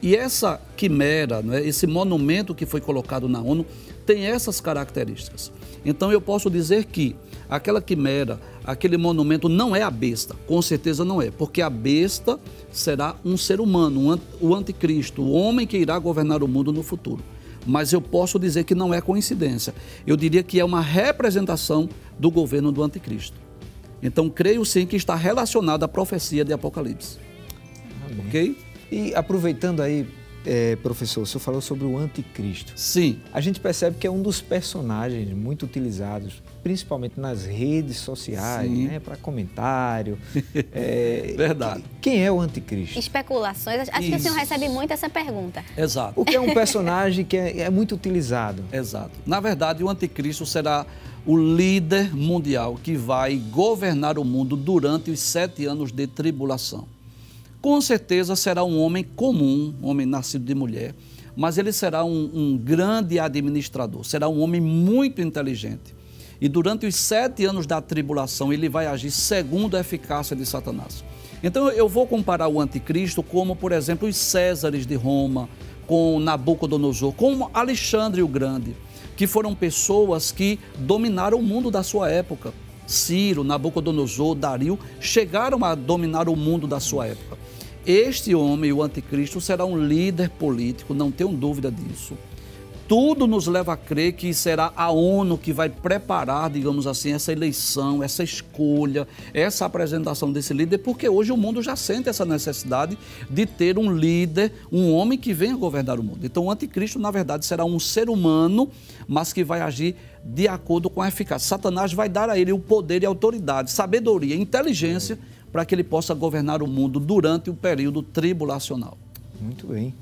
E essa quimera, né, esse monumento que foi colocado na ONU, tem essas características. Então eu posso dizer que aquela quimera, aquele monumento não é a besta, com certeza não é, porque a besta será um ser humano, o anticristo, o homem que irá governar o mundo no futuro. Mas eu posso dizer que não é coincidência, eu diria que é uma representação do governo do anticristo. Então creio sim que está relacionado à profecia de Apocalipse. Amém. Ok? E aproveitando aí, professor, o senhor falou sobre o anticristo. Sim. A gente percebe que é um dos personagens muito utilizados, principalmente nas redes sociais, né, para comentário. Verdade. Quem é o anticristo? Especulações. Acho que o senhor recebe muito essa pergunta. Exato. Porque é um personagem que é muito utilizado. Exato. Na verdade, o anticristo será o líder mundial que vai governar o mundo durante os 7 anos de tribulação. Com certeza será um homem comum, um homem nascido de mulher, mas ele será um grande administrador, será um homem muito inteligente. E durante os 7 anos da tribulação, ele vai agir segundo a eficácia de Satanás. Então eu vou comparar o anticristo como, por exemplo, os Césares de Roma, com Nabucodonosor, com Alexandre o Grande, que foram pessoas que dominaram o mundo da sua época. Ciro, Nabucodonosor, Dario, chegaram a dominar o mundo da sua época. Este homem, o anticristo, será um líder político, não tenho dúvida disso. Tudo nos leva a crer que será a ONU que vai preparar, digamos assim, essa eleição, essa escolha, essa apresentação desse líder, porque hoje o mundo já sente essa necessidade de ter um líder, um homem que venha governar o mundo. Então o anticristo, na verdade, será um ser humano, mas que vai agir de acordo com a eficácia. Satanás vai dar a ele o poder e a autoridade, sabedoria, inteligência, para que ele possa governar o mundo durante o período tribulacional. Muito bem.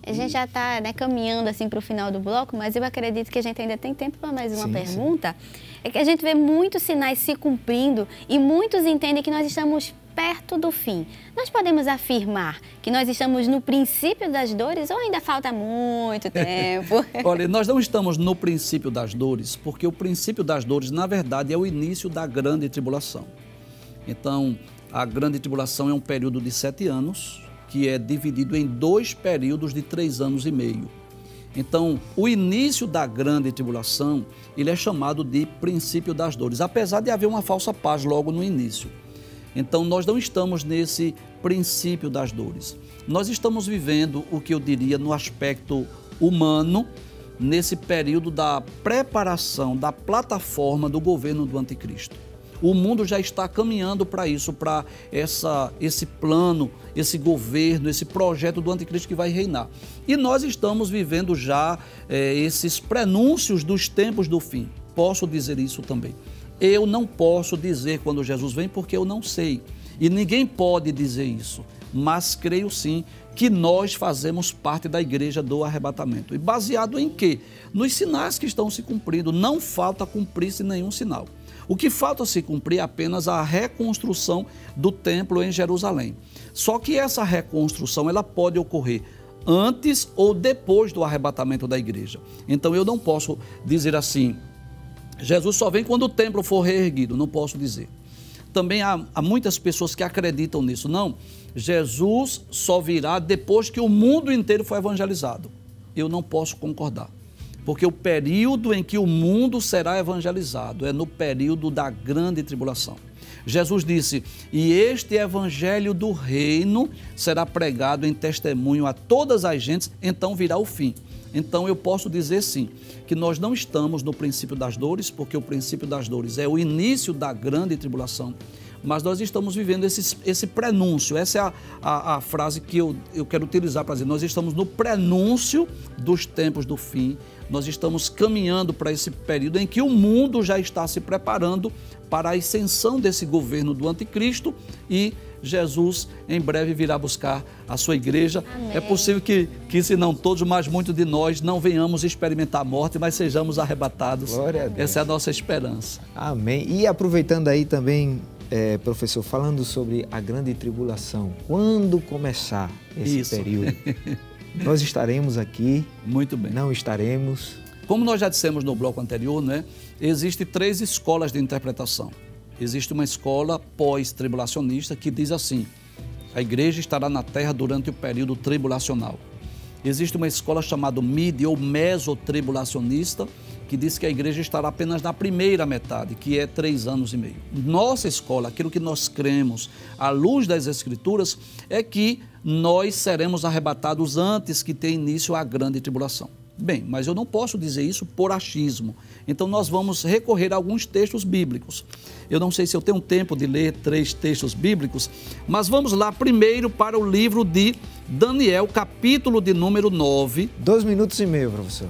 A gente já está, né, caminhando assim para o final do bloco, mas eu acredito que a gente ainda tem tempo para mais uma pergunta. É que a gente vê muitos sinais se cumprindo e muitos entendem que nós estamos perto do fim. Nós podemos afirmar que nós estamos no princípio das dores ou ainda falta muito tempo? Olha, nós não estamos no princípio das dores, porque o princípio das dores, na verdade, é o início da grande tribulação. Então, a grande tribulação é um período de 7 anos, que é dividido em 2 períodos de 3 anos e meio. Então, o início da grande tribulação, ele é chamado de princípio das dores, apesar de haver uma falsa paz logo no início. Então, nós não estamos nesse princípio das dores. Nós estamos vivendo o que eu diria no aspecto humano, nesse período da preparação da plataforma do governo do anticristo. O mundo já está caminhando para isso, para esse plano, esse governo, esse projeto do anticristo que vai reinar. E nós estamos vivendo já esses prenúncios dos tempos do fim. Posso dizer isso também. Eu não posso dizer quando Jesus vem porque eu não sei. E ninguém pode dizer isso. Mas creio sim que nós fazemos parte da igreja do arrebatamento. E baseado em quê? Nos sinais que estão se cumprindo. Não falta cumprir-se nenhum sinal. O que falta se cumprir é apenas a reconstrução do templo em Jerusalém. Só que essa reconstrução ela pode ocorrer antes ou depois do arrebatamento da igreja. Então eu não posso dizer assim, Jesus só vem quando o templo for reerguido, não posso dizer. Também há muitas pessoas que acreditam nisso. Não, Jesus só virá depois que o mundo inteiro for evangelizado. Eu não posso concordar, porque o período em que o mundo será evangelizado é no período da grande tribulação. Jesus disse, e este evangelho do reino será pregado em testemunho a todas as gentes, então virá o fim. Então eu posso dizer sim, que nós não estamos no princípio das dores, porque o princípio das dores é o início da grande tribulação, mas nós estamos vivendo esse prenúncio. Essa é a frase que eu quero utilizar para dizer, nós estamos no prenúncio dos tempos do fim, nós estamos caminhando para esse período em que o mundo já está se preparando para a ascensão desse governo do anticristo e Jesus em breve virá buscar a sua igreja. Amém. É possível que, se não todos, mas muitos de nós não venhamos experimentar a morte, mas sejamos arrebatados. Glória a Deus. Essa é a nossa esperança. Amém. E aproveitando aí também, professor, falando sobre a grande tribulação, quando começar esse período? Nós estaremos aqui? Muito bem. Não estaremos? Como nós já dissemos no bloco anterior, né, existem 3 escolas de interpretação. Existe uma escola pós-tribulacionista que diz assim, a igreja estará na terra durante o período tribulacional. Existe uma escola chamada mid ou mesotribulacionista, que diz que a igreja estará apenas na primeira metade, que é 3 anos e meio. Nossa escola, aquilo que nós cremos, à luz das Escrituras, é que nós seremos arrebatados antes que tenha início a grande tribulação. Bem, mas eu não posso dizer isso por achismo. Então nós vamos recorrer a alguns textos bíblicos. Eu não sei se eu tenho tempo de ler 3 textos bíblicos, mas vamos lá primeiro para o livro de Daniel, capítulo de número 9. 2 minutos e meio, professor.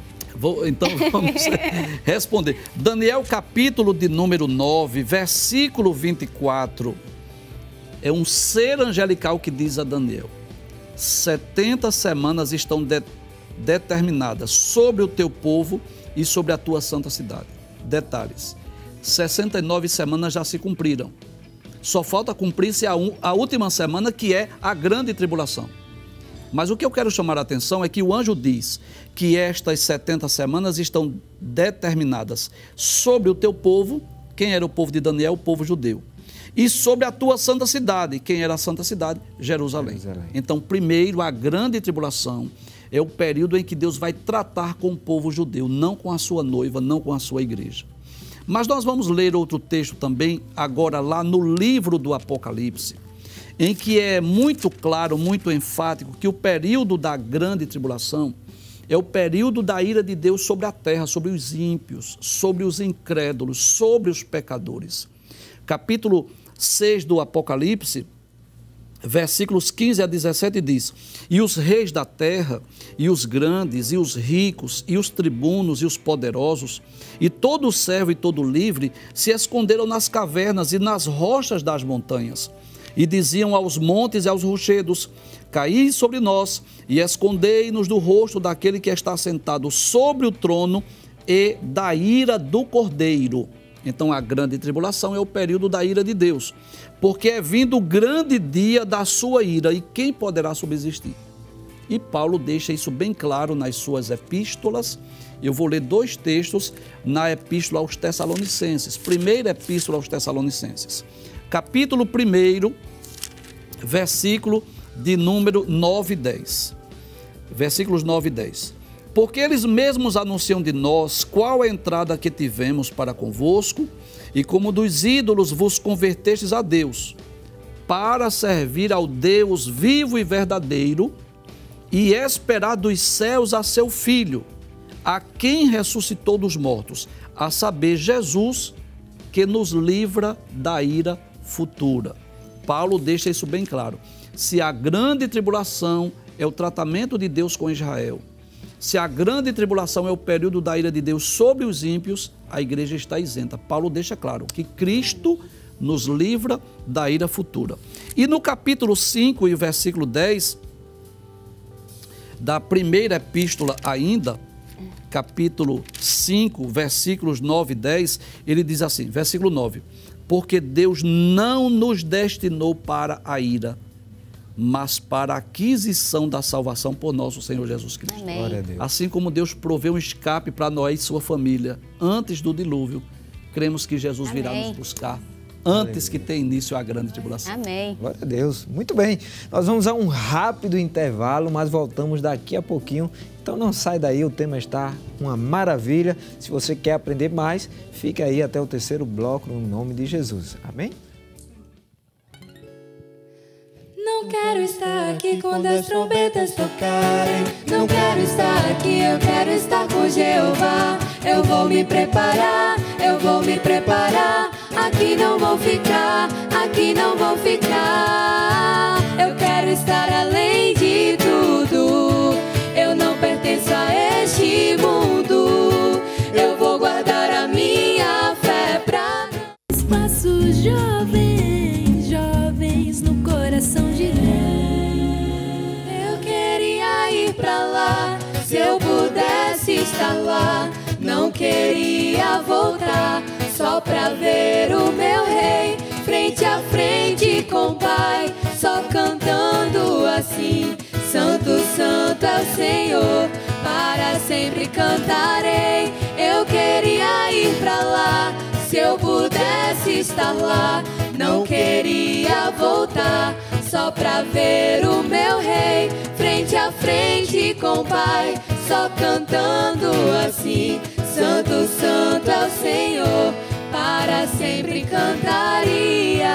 Então vamos responder. Daniel, capítulo de número 9, versículo 24. É um ser angelical que diz a Daniel: 70 semanas estão determinadas sobre o teu povo e sobre a tua santa cidade. Detalhes: 69 semanas já se cumpriram. Só falta cumprir-se a última semana, que é a grande tribulação. Mas o que eu quero chamar a atenção é que o anjo diz que estas 70 semanas estão determinadas sobre o teu povo. Quem era o povo de Daniel? O povo judeu. E sobre a tua santa cidade. Quem era a santa cidade? Jerusalém. Então, primeiro, a grande tribulação é o período em que Deus vai tratar com o povo judeu, não com a sua noiva, não com a sua igreja. Mas nós vamos ler outro texto também, agora lá no livro do Apocalipse, em que é muito claro, muito enfático, que o período da grande tribulação é o período da ira de Deus sobre a terra, sobre os ímpios, sobre os incrédulos, sobre os pecadores. Capítulo 6 do Apocalipse, versículos 15 a 17 diz: e os reis da terra, e os grandes, e os ricos, e os tribunos, e os poderosos, e todo o servo e todo livre, se esconderam nas cavernas e nas rochas das montanhas, e diziam aos montes e aos rochedos: caí sobre nós, e escondei-nos do rosto daquele que está sentado sobre o trono e da ira do Cordeiro. Então, a grande tribulação é o período da ira de Deus, porque é vindo o grande dia da sua ira, e quem poderá subsistir? E Paulo deixa isso bem claro nas suas epístolas. Eu vou ler 2 textos na epístola aos Tessalonicenses. Primeira epístola aos Tessalonicenses, capítulo 1, versículo de número 9 e 10. Versículos 9 e 10. Porque eles mesmos anunciam de nós qual a entrada que tivemos para convosco, e como dos ídolos vos convertestes a Deus, para servir ao Deus vivo e verdadeiro, e esperar dos céus a seu Filho, a quem ressuscitou dos mortos, a saber, Jesus, que nos livra da ira futura. Paulo deixa isso bem claro. Se a grande tribulação é o tratamento de Deus com Israel, se a grande tribulação é o período da ira de Deus sobre os ímpios, a igreja está isenta. Paulo deixa claro que Cristo nos livra da ira futura. E no capítulo 5 e versículo 10, da primeira epístola ainda, capítulo 5, versículos 9 e 10, ele diz assim, versículo 9: porque Deus não nos destinou para a ira, mas para a aquisição da salvação por nosso Senhor Jesus Cristo. Amém. Assim como Deus proveu um escape para Noé e sua família antes do dilúvio, cremos que Jesus virá Amém. nos buscar antes que tenha início a grande tribulação. Amém. Glória a Deus. Muito bem. Nós vamos a um rápido intervalo, mas voltamos daqui a pouquinho. Então não sai daí, o tema está uma maravilha. Se você quer aprender mais, fica aí até o terceiro bloco no nome de Jesus. Amém? Não quero estar aqui quando as trombetas tocarem. Não quero estar aqui, eu quero estar com Jeová. Eu vou me preparar, eu vou me preparar. Aqui não vou ficar, aqui não vou ficar. Eu quero estar além de tudo. Eu não pertenço a este mundo. Eu vou guardar a minha fé pra espaço jovens, jovens no coração de Deus. Eu queria ir pra lá, se eu pudesse estar lá. Não queria voltar, só pra ver o meu rei frente a frente com o Pai, só cantando assim: Santo, Santo é o Senhor, para sempre cantarei. Eu queria ir pra lá, se eu pudesse estar lá. Não queria voltar, só pra ver o meu rei frente a frente com o Pai, só cantando assim: Santo, Santo é o Senhor, para sempre cantaria.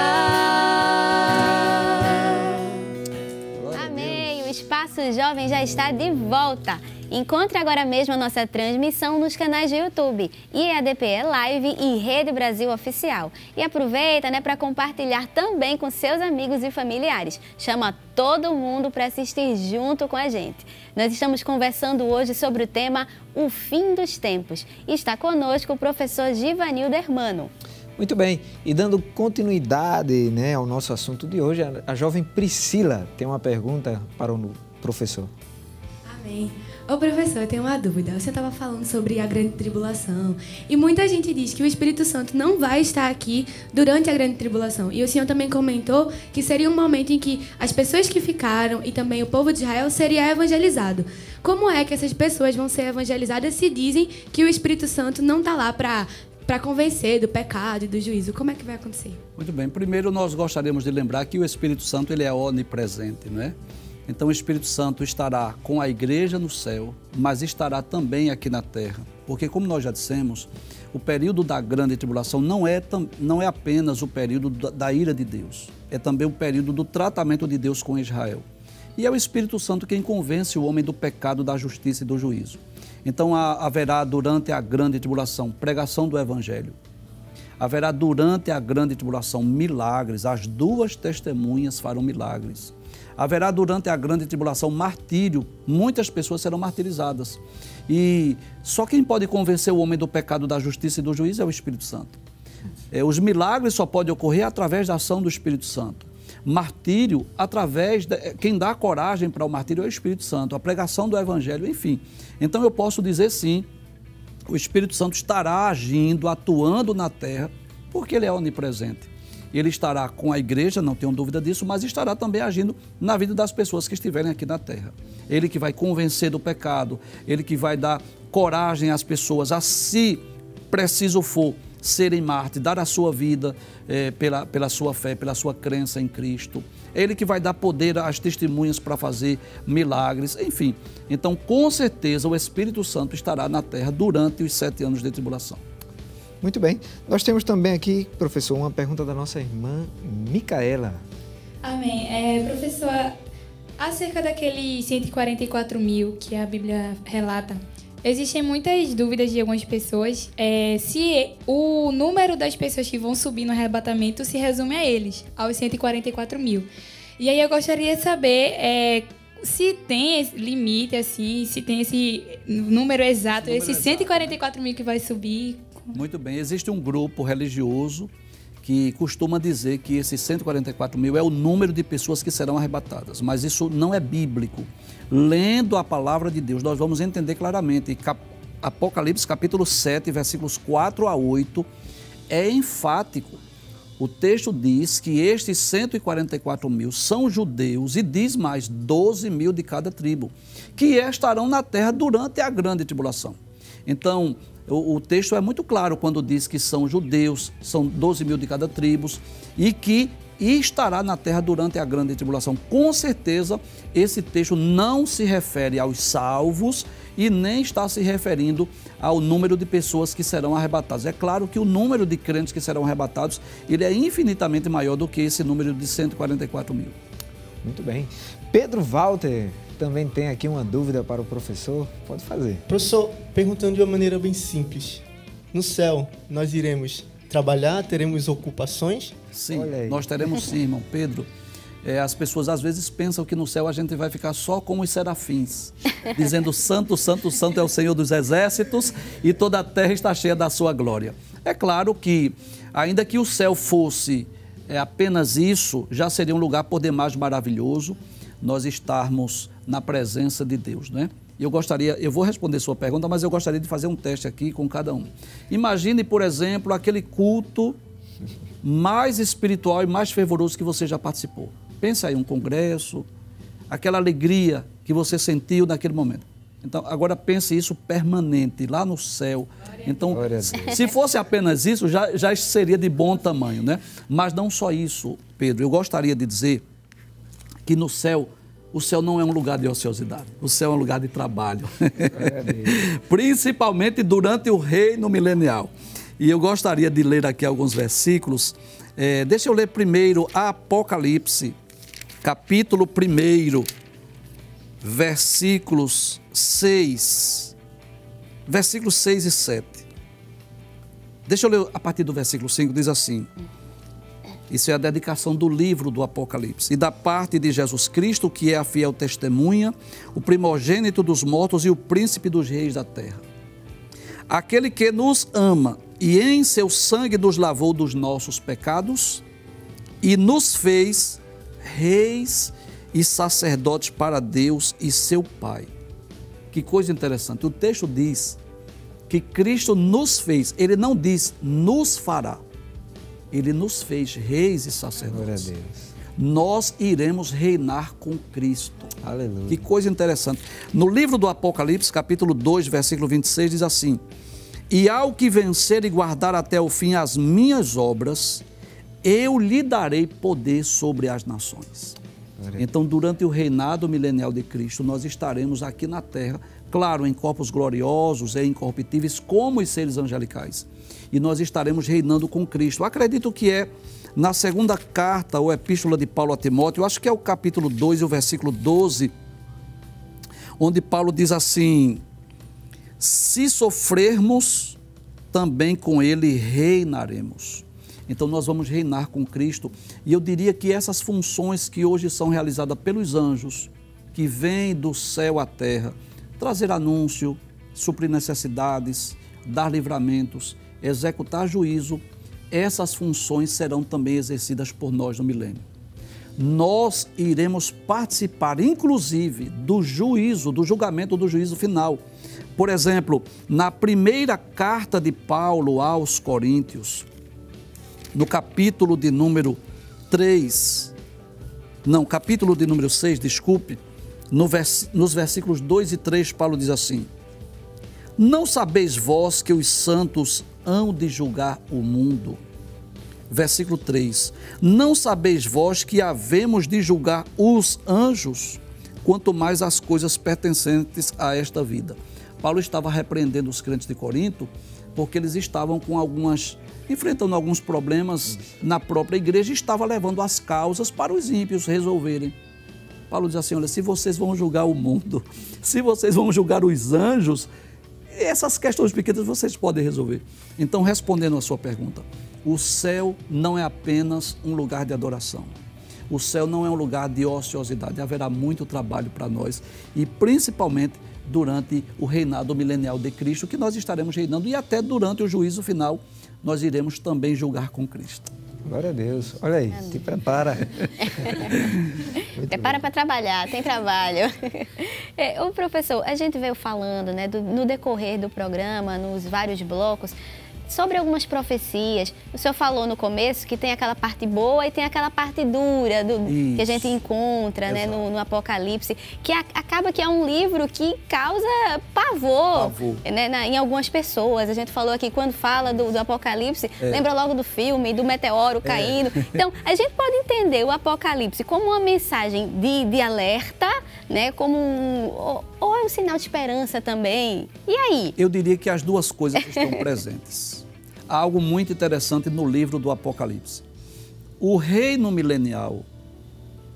Amém. O Espaço Jovem já está de volta. Encontre agora mesmo a nossa transmissão nos canais do YouTube, IEADPE Live e Rede Brasil Oficial. E aproveita, para compartilhar também com seus amigos e familiares. Chama todo mundo para assistir junto com a gente. Nós estamos conversando hoje sobre o tema O Fim dos Tempos. E está conosco o professor Givanildo Hermano. Muito bem, e dando continuidade, ao nosso assunto de hoje, a jovem Priscila tem uma pergunta para o professor. Amém. Ô professor, eu tenho uma dúvida. Você estava falando sobre a grande tribulação e muita gente diz que o Espírito Santo não vai estar aqui durante a grande tribulação. E o senhor também comentou que seria um momento em que as pessoas que ficaram e também o povo de Israel seria evangelizado. Como é que essas pessoas vão ser evangelizadas se dizem que o Espírito Santo não está lá para convencer do pecado e do juízo? Como é que vai acontecer? Muito bem. Primeiro, nós gostaríamos de lembrar que o Espírito Santo ele é onipresente, não é? Então o Espírito Santo estará com a igreja no céu, mas estará também aqui na terra. Porque, como nós já dissemos, o período da grande tribulação não é apenas o período da ira de Deus, é também o período do tratamento de Deus com Israel. E é o Espírito Santo quem convence o homem do pecado, da justiça e do juízo. Então haverá durante a grande tribulação pregação do Evangelho. Haverá durante a grande tribulação milagres, as duas testemunhas farão milagres. Haverá durante a grande tribulação martírio, muitas pessoas serão martirizadas. E só quem pode convencer o homem do pecado, da justiça e do juízo é o Espírito Santo. Os milagres só podem ocorrer através da ação do Espírito Santo. Martírio, quem dá coragem para o martírio é o Espírito Santo, a pregação do Evangelho, enfim. Então eu posso dizer sim, o Espírito Santo estará agindo, atuando na terra, porque ele é onipresente. Ele estará com a igreja, não tenho dúvida disso, mas estará também agindo na vida das pessoas que estiverem aqui na terra. Ele que vai convencer do pecado, ele que vai dar coragem às pessoas a, se preciso for, serem mártires, dar a sua vida pela sua fé, pela sua crença em Cristo. Ele que vai dar poder às testemunhas para fazer milagres, enfim. Então, com certeza, o Espírito Santo estará na terra durante os 7 anos de tribulação. Muito bem. Nós temos também aqui, professor, uma pergunta da nossa irmã Micaela. Amém. Professor, acerca daqueles 144 mil que a Bíblia relata, existem muitas dúvidas de algumas pessoas se o número das pessoas que vão subir no arrebatamento se resume a eles, aos 144 mil. E aí eu gostaria de saber se tem esse limite, assim, se tem esse número exato, esses 144 mil que vai subir. Muito bem, existe um grupo religioso que costuma dizer que esses 144 mil é o número de pessoas que serão arrebatadas, mas isso não é bíblico. Lendo a palavra de Deus, nós vamos entender claramente. Apocalipse capítulo 7, versículos 4 a 8, é enfático. O texto diz que estes 144 mil são judeus e diz mais 12 mil de cada tribo, que estarão na terra durante a grande tribulação. Então, o texto é muito claro quando diz que são judeus, são 12 mil de cada tribo, e que estará na terra durante a grande tribulação. Com certeza, esse texto não se refere aos salvos e nem está se referindo ao número de pessoas que serão arrebatadas. É claro que o número de crentes que serão arrebatados, ele é infinitamente maior do que esse número de 144 mil. Muito bem. Pedro Walter também tem aqui uma dúvida para o professor. Pode fazer. Professor, perguntando de uma maneira bem simples. No céu, nós iremos trabalhar, teremos ocupações? Sim, nós teremos sim, irmão Pedro. As pessoas às vezes pensam que no céu a gente vai ficar só como os serafins, dizendo santo, santo, santo é o Senhor dos exércitos e toda a terra está cheia da sua glória. É claro que, ainda que o céu fosse apenas isso, já seria um lugar por demais maravilhoso nós estarmos na presença de Deus, né? Eu vou responder sua pergunta, mas eu gostaria de fazer um teste aqui com cada um. Imagine, por exemplo, aquele culto mais espiritual e mais fervoroso que você já participou. Pensa aí, um congresso, aquela alegria que você sentiu naquele momento. Então, agora pense isso permanente, lá no céu. Então, se fosse apenas isso, já seria de bom tamanho, né? Mas não só isso, Pedro. Eu gostaria de dizer que no céu, o céu não é um lugar de ociosidade. O céu é um lugar de trabalho. Principalmente durante o reino milenial. E eu gostaria de ler aqui alguns versículos. Deixa eu ler primeiro Apocalipse, capítulo 1, versículos 6 e 7. Deixa eu ler a partir do versículo 5, diz assim: isso é a dedicação do livro do Apocalipse. E da parte de Jesus Cristo, que é a fiel testemunha, o primogênito dos mortos e o príncipe dos reis da terra. Aquele que nos ama e em seu sangue nos lavou dos nossos pecados e nos fez reis e sacerdotes para Deus e seu Pai. Que coisa interessante. O texto diz que Cristo nos fez. Ele não diz nos fará. Ele nos fez reis e sacerdotes. Glória a Deus. Nós iremos reinar com Cristo. Aleluia. Que coisa interessante. No livro do Apocalipse, capítulo 2, versículo 26, diz assim: e ao que vencer e guardar até o fim as minhas obras, eu lhe darei poder sobre as nações. Então, durante o reinado milenial de Cristo, nós estaremos aqui na terra, claro, em corpos gloriosos e incorruptíveis, como os seres angelicais. E nós estaremos reinando com Cristo. Acredito que é na segunda carta ou epístola de Paulo a Timóteo, eu acho que é o capítulo 2 e o versículo 12, onde Paulo diz assim: se sofrermos, também com ele reinaremos. Então nós vamos reinar com Cristo. E eu diria que essas funções que hoje são realizadas pelos anjos, que vêm do céu à terra, trazer anúncio, suprir necessidades, dar livramentos, executar juízo, essas funções serão também exercidas por nós no milênio. Nós iremos participar, inclusive, do juízo, do julgamento do juízo final. Por exemplo, na primeira carta de Paulo aos Coríntios, no capítulo de número 6, desculpe, nos versículos 2 e 3, Paulo diz assim: não sabeis vós que os santos hão de julgar o mundo? Versículo 3, não sabeis vós que havemos de julgar os anjos, quanto mais as coisas pertencentes a esta vida? Paulo estava repreendendo os crentes de Corinto, porque eles estavam enfrentando alguns problemas na própria igreja e estava levando as causas para os ímpios resolverem. Paulo diz assim: olha, se vocês vão julgar o mundo, se vocês vão julgar os anjos, essas questões pequenas vocês podem resolver. Então, respondendo a sua pergunta, o céu não é apenas um lugar de adoração. O céu não é um lugar de ociosidade. Haverá muito trabalho para nós e principalmente durante o reinado milenial de Cristo, que nós estaremos reinando, e até durante o juízo final nós iremos também julgar com Cristo. Glória a Deus. Olha aí, te prepara. Prepara para trabalhar, tem trabalho. O professor, a gente veio falando, né, no decorrer do programa, nos vários blocos, sobre algumas profecias. O senhor falou no começo que tem aquela parte boa e tem aquela parte dura que a gente encontra, né, no Apocalipse, que acaba que é um livro que causa pavor. Né, em algumas pessoas. A gente falou aqui, quando fala do Apocalipse, lembra logo do filme, do meteoro caindo. Então, a gente pode entender o Apocalipse como uma mensagem de alerta, né, como ou é um sinal de esperança também. E aí? Eu diria que as duas coisas estão presentes. Há algo muito interessante no livro do Apocalipse. O reino milenial,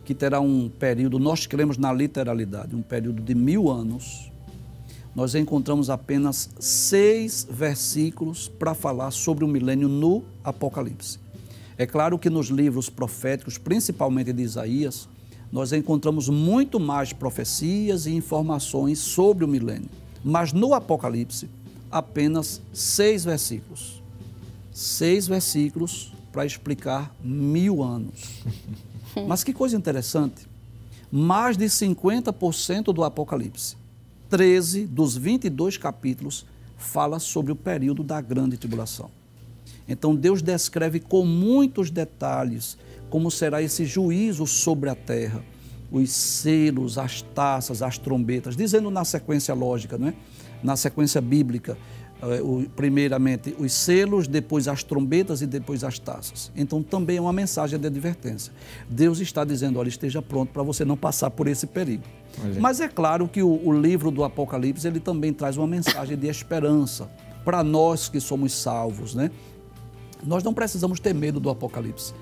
que terá um período, nós cremos na literalidade, um período de 1000 anos, nós encontramos apenas 6 versículos para falar sobre o milênio no Apocalipse. É claro que nos livros proféticos, principalmente de Isaías, nós encontramos muito mais profecias e informações sobre o milênio. Mas no Apocalipse, apenas 6 versículos. 6 versículos para explicar 1000 anos. Mas que coisa interessante, mais de 50% do Apocalipse, 13 dos 22 capítulos, fala sobre o período da grande tribulação. Então Deus descreve com muitos detalhes como será esse juízo sobre a terra, os selos, as taças, as trombetas, dizendo na sequência lógica, não é? Na sequência bíblica, primeiramente os selos, depois as trombetas e depois as taças. Então também é uma mensagem de advertência. Deus está dizendo, olha, esteja pronto para você não passar por esse perigo. Olha. Mas é claro que o livro do Apocalipse, ele também traz uma mensagem de esperança para nós que somos salvos, né? Nós não precisamos ter medo do Apocalipse.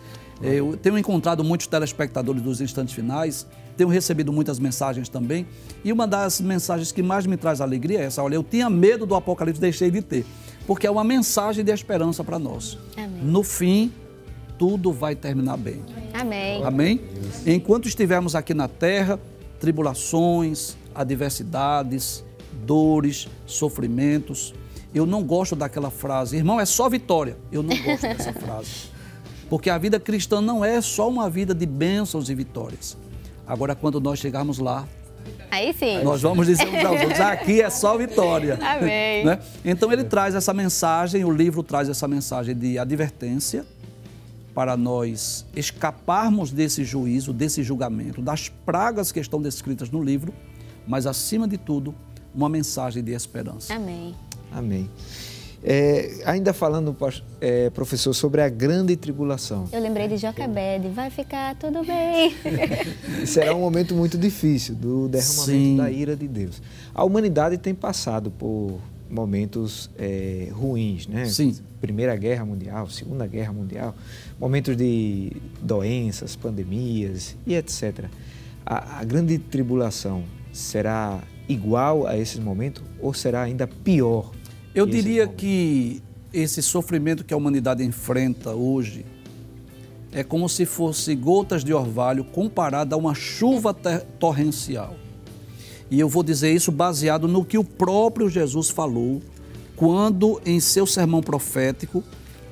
Eu tenho encontrado muitos telespectadores dos instantes finais, tenho recebido muitas mensagens também, e uma das mensagens que mais me traz alegria é essa: olha, eu tinha medo do Apocalipse, deixei de ter, porque é uma mensagem de esperança para nós. Amém. No fim, tudo vai terminar bem. Amém. Amém? Enquanto estivermos aqui na terra, tribulações, adversidades, dores, sofrimentos. Eu não gosto daquela frase, irmão, é só vitória. Eu não gosto dessa frase. Porque a vida cristã não é só uma vida de bênçãos e vitórias. Agora, quando nós chegarmos lá, aí sim, nós vamos dizer uns aos outros, aqui é só vitória. Amém. Né? Então ele traz essa mensagem, o livro traz essa mensagem de advertência para nós escaparmos desse juízo, desse julgamento, das pragas que estão descritas no livro, mas acima de tudo, uma mensagem de esperança. Amém. Amém. Ainda falando, professor, sobre a grande tribulação. Eu lembrei de Joquebede, vai ficar tudo bem. Será um momento muito difícil do derramamento da ira de Deus. A humanidade tem passado por momentos ruins, né? Sim. Primeira Guerra Mundial, Segunda Guerra Mundial, momentos de doenças, pandemias e etc. A grande tribulação será igual a esses momentos ou será ainda pior? Eu diria que esse sofrimento que a humanidade enfrenta hoje é como se fosse gotas de orvalho comparado a uma chuva torrencial. E eu vou dizer isso baseado no que o próprio Jesus falou quando, em seu sermão profético,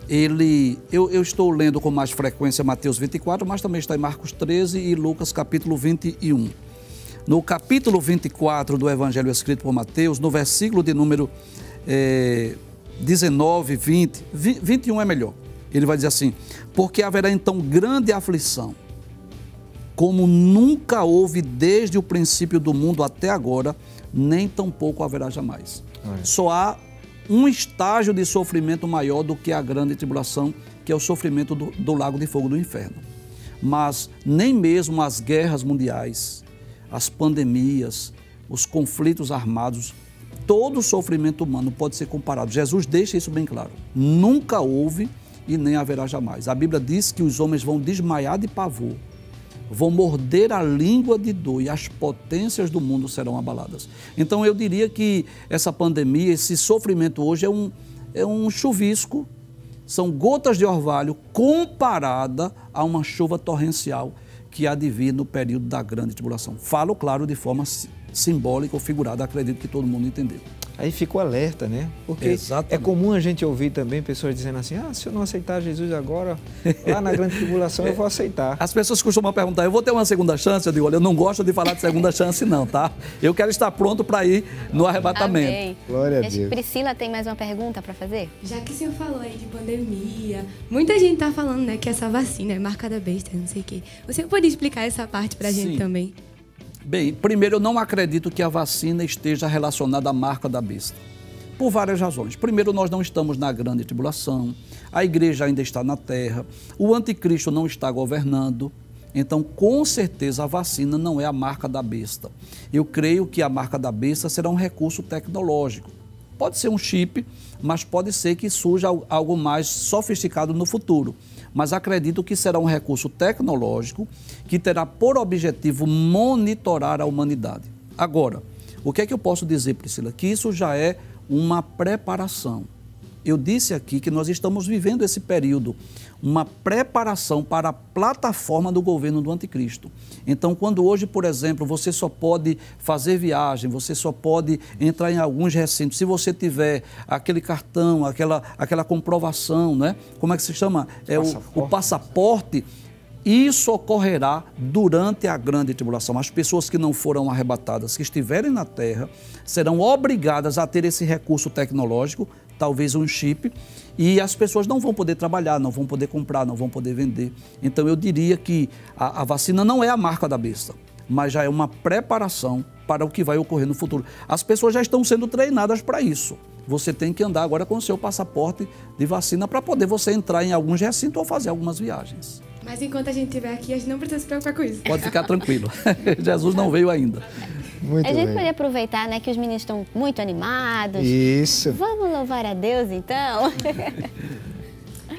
eu estou lendo com mais frequência Mateus 24, mas também está em Marcos 13 e Lucas capítulo 21. No capítulo 24 do Evangelho escrito por Mateus, no versículo de número 19, 20, 21 é melhor. Ele vai dizer assim: porque haverá então grande aflição, como nunca houve desde o princípio do mundo até agora, nem tampouco haverá jamais. Só há um estágio de sofrimento maior do que a grande tribulação, que é o sofrimento do lago de fogo do inferno. Mas nem mesmo as guerras mundiais, as pandemias, os conflitos armados, todo o sofrimento humano pode ser comparado. Jesus deixa isso bem claro. Nunca houve e nem haverá jamais. A Bíblia diz que os homens vão desmaiar de pavor, vão morder a língua de dor e as potências do mundo serão abaladas. Então eu diria que essa pandemia, esse sofrimento hoje é um chuvisco, são gotas de orvalho comparada a uma chuva torrencial que há de vir no período da grande tribulação. Falo, claro, de forma simbólica ou figurada, acredito que todo mundo entendeu. Aí fica o alerta, né? Porque Exatamente. é comum a gente ouvir também pessoas dizendo assim, se eu não aceitar Jesus agora, lá na grande tribulação eu vou aceitar. As pessoas costumam perguntar, eu vou ter uma segunda chance? Eu digo, olha, eu não gosto de falar de segunda chance não, tá? Eu quero estar pronto para ir no arrebatamento. Amém. Glória a Gente, Deus. Priscila tem mais uma pergunta para fazer? Já que o senhor falou aí de pandemia, muita gente tá falando, né, que essa vacina é marca da besta, não sei o quê. Você pode explicar essa parte pra gente Sim. também? Bem, primeiro, eu não acredito que a vacina esteja relacionada à marca da besta. Por várias razões. Primeiro, nós não estamos na grande tribulação, a igreja ainda está na terra, o anticristo não está governando, então, com certeza, a vacina não é a marca da besta. Eu creio que a marca da besta será um recurso tecnológico. Pode ser um chip, mas pode ser que surja algo mais sofisticado no futuro. Mas acredito que será um recurso tecnológico que terá por objetivo monitorar a humanidade. Agora, o que é que eu posso dizer, Priscila? Que isso já é uma preparação. Eu disse aqui que nós estamos vivendo esse período, uma preparação para a plataforma do governo do anticristo. Então, quando hoje, por exemplo, você só pode fazer viagem, você só pode entrar em alguns recintos, se você tiver aquele cartão, aquela comprovação, né? Como é que se chama? O passaporte. Isso ocorrerá durante a grande tribulação. As pessoas que não foram arrebatadas, que estiverem na terra, serão obrigadas a ter esse recurso tecnológico, talvez um chip, e as pessoas não vão poder trabalhar, não vão poder comprar, não vão poder vender. Então eu diria que a vacina não é a marca da besta, mas já é uma preparação para o que vai ocorrer no futuro. As pessoas já estão sendo treinadas para isso. Você tem que andar agora com o seu passaporte de vacina para poder você entrar em alguns recintos ou fazer algumas viagens. Mas enquanto a gente estiver aqui, a gente não precisa se preocupar com isso. Pode ficar tranquilo. Jesus não veio ainda. Muito A gente bem. poderia aproveitar, né, que os meninos estão muito animados. Isso. Vamos louvar a Deus, então?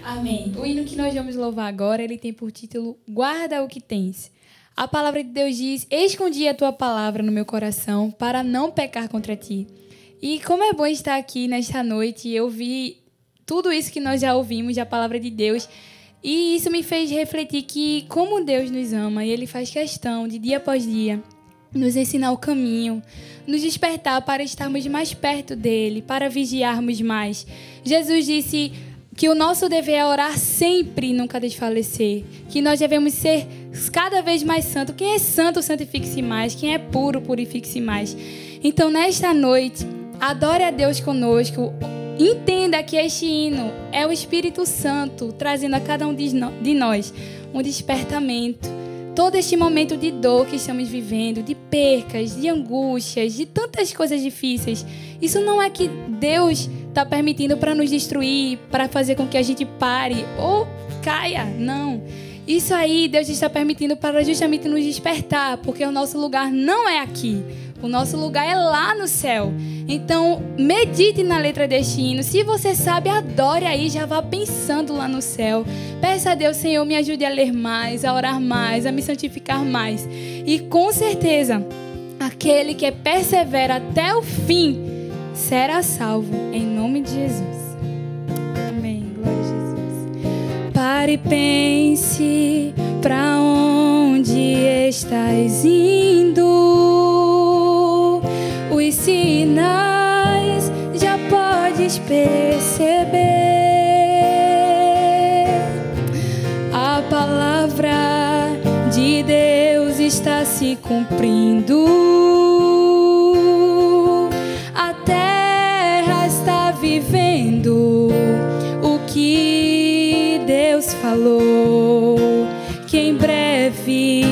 Amém. O hino que nós vamos louvar agora, ele tem por título Guarda o que tens. A palavra de Deus diz, escondi a tua palavra no meu coração para não pecar contra ti. E como é bom estar aqui nesta noite, eu vi tudo isso que nós já ouvimos da palavra de Deus. E isso me fez refletir que como Deus nos ama e Ele faz questão de dia após dia nos ensinar o caminho, nos despertar para estarmos mais perto dEle, para vigiarmos mais. Jesus disse que o nosso dever é orar sempre e nunca desfalecer, que nós devemos ser cada vez mais santos. Quem é santo, santifique-se mais. Quem é puro, purifique-se mais. Então, nesta noite, adore a Deus conosco. Entenda que este hino é o Espírito Santo trazendo a cada um de nós um despertamento. Todo este momento de dor que estamos vivendo, de percas, de angústias, de tantas coisas difíceis, isso não é que Deus está permitindo para nos destruir, para fazer com que a gente pare ou caia, não. Isso aí Deus está permitindo para justamente nos despertar, porque o nosso lugar não é aqui. O nosso lugar é lá no céu. Então, medite na letra deste hino. Se você sabe, adore aí, já vá pensando lá no céu. Peça a Deus, Senhor, me ajude a ler mais, a orar mais, a me santificar mais. E com certeza, aquele que persevera até o fim será salvo, em nome de Jesus. Amém. Glória a Jesus. Pare e pense para onde estás indo. Os sinais já podes perceber. A palavra de Deus está se cumprindo. A terra está vivendo o que Deus falou, que em breve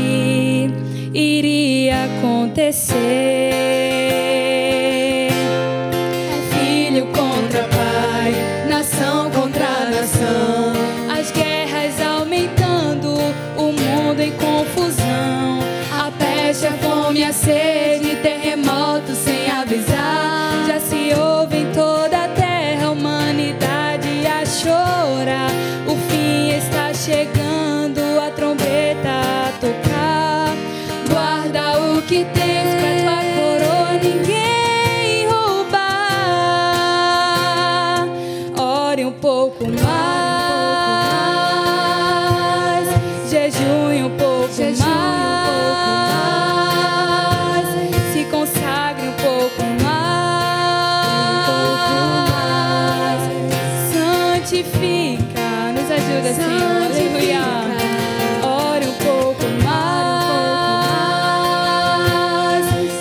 iria acontecer. Filho contra pai, nação contra nação, as guerras aumentando, o mundo em confusão, a peste, a fome, a sede, terremoto sem avisar, já se ouve em toda a terra, a humanidade a chorar, o fim está chegando, a trombeta a tocar, guarda o que tens pra tua santifica, nos ajuda, Senhor, aleluia. Ore um pouco mais,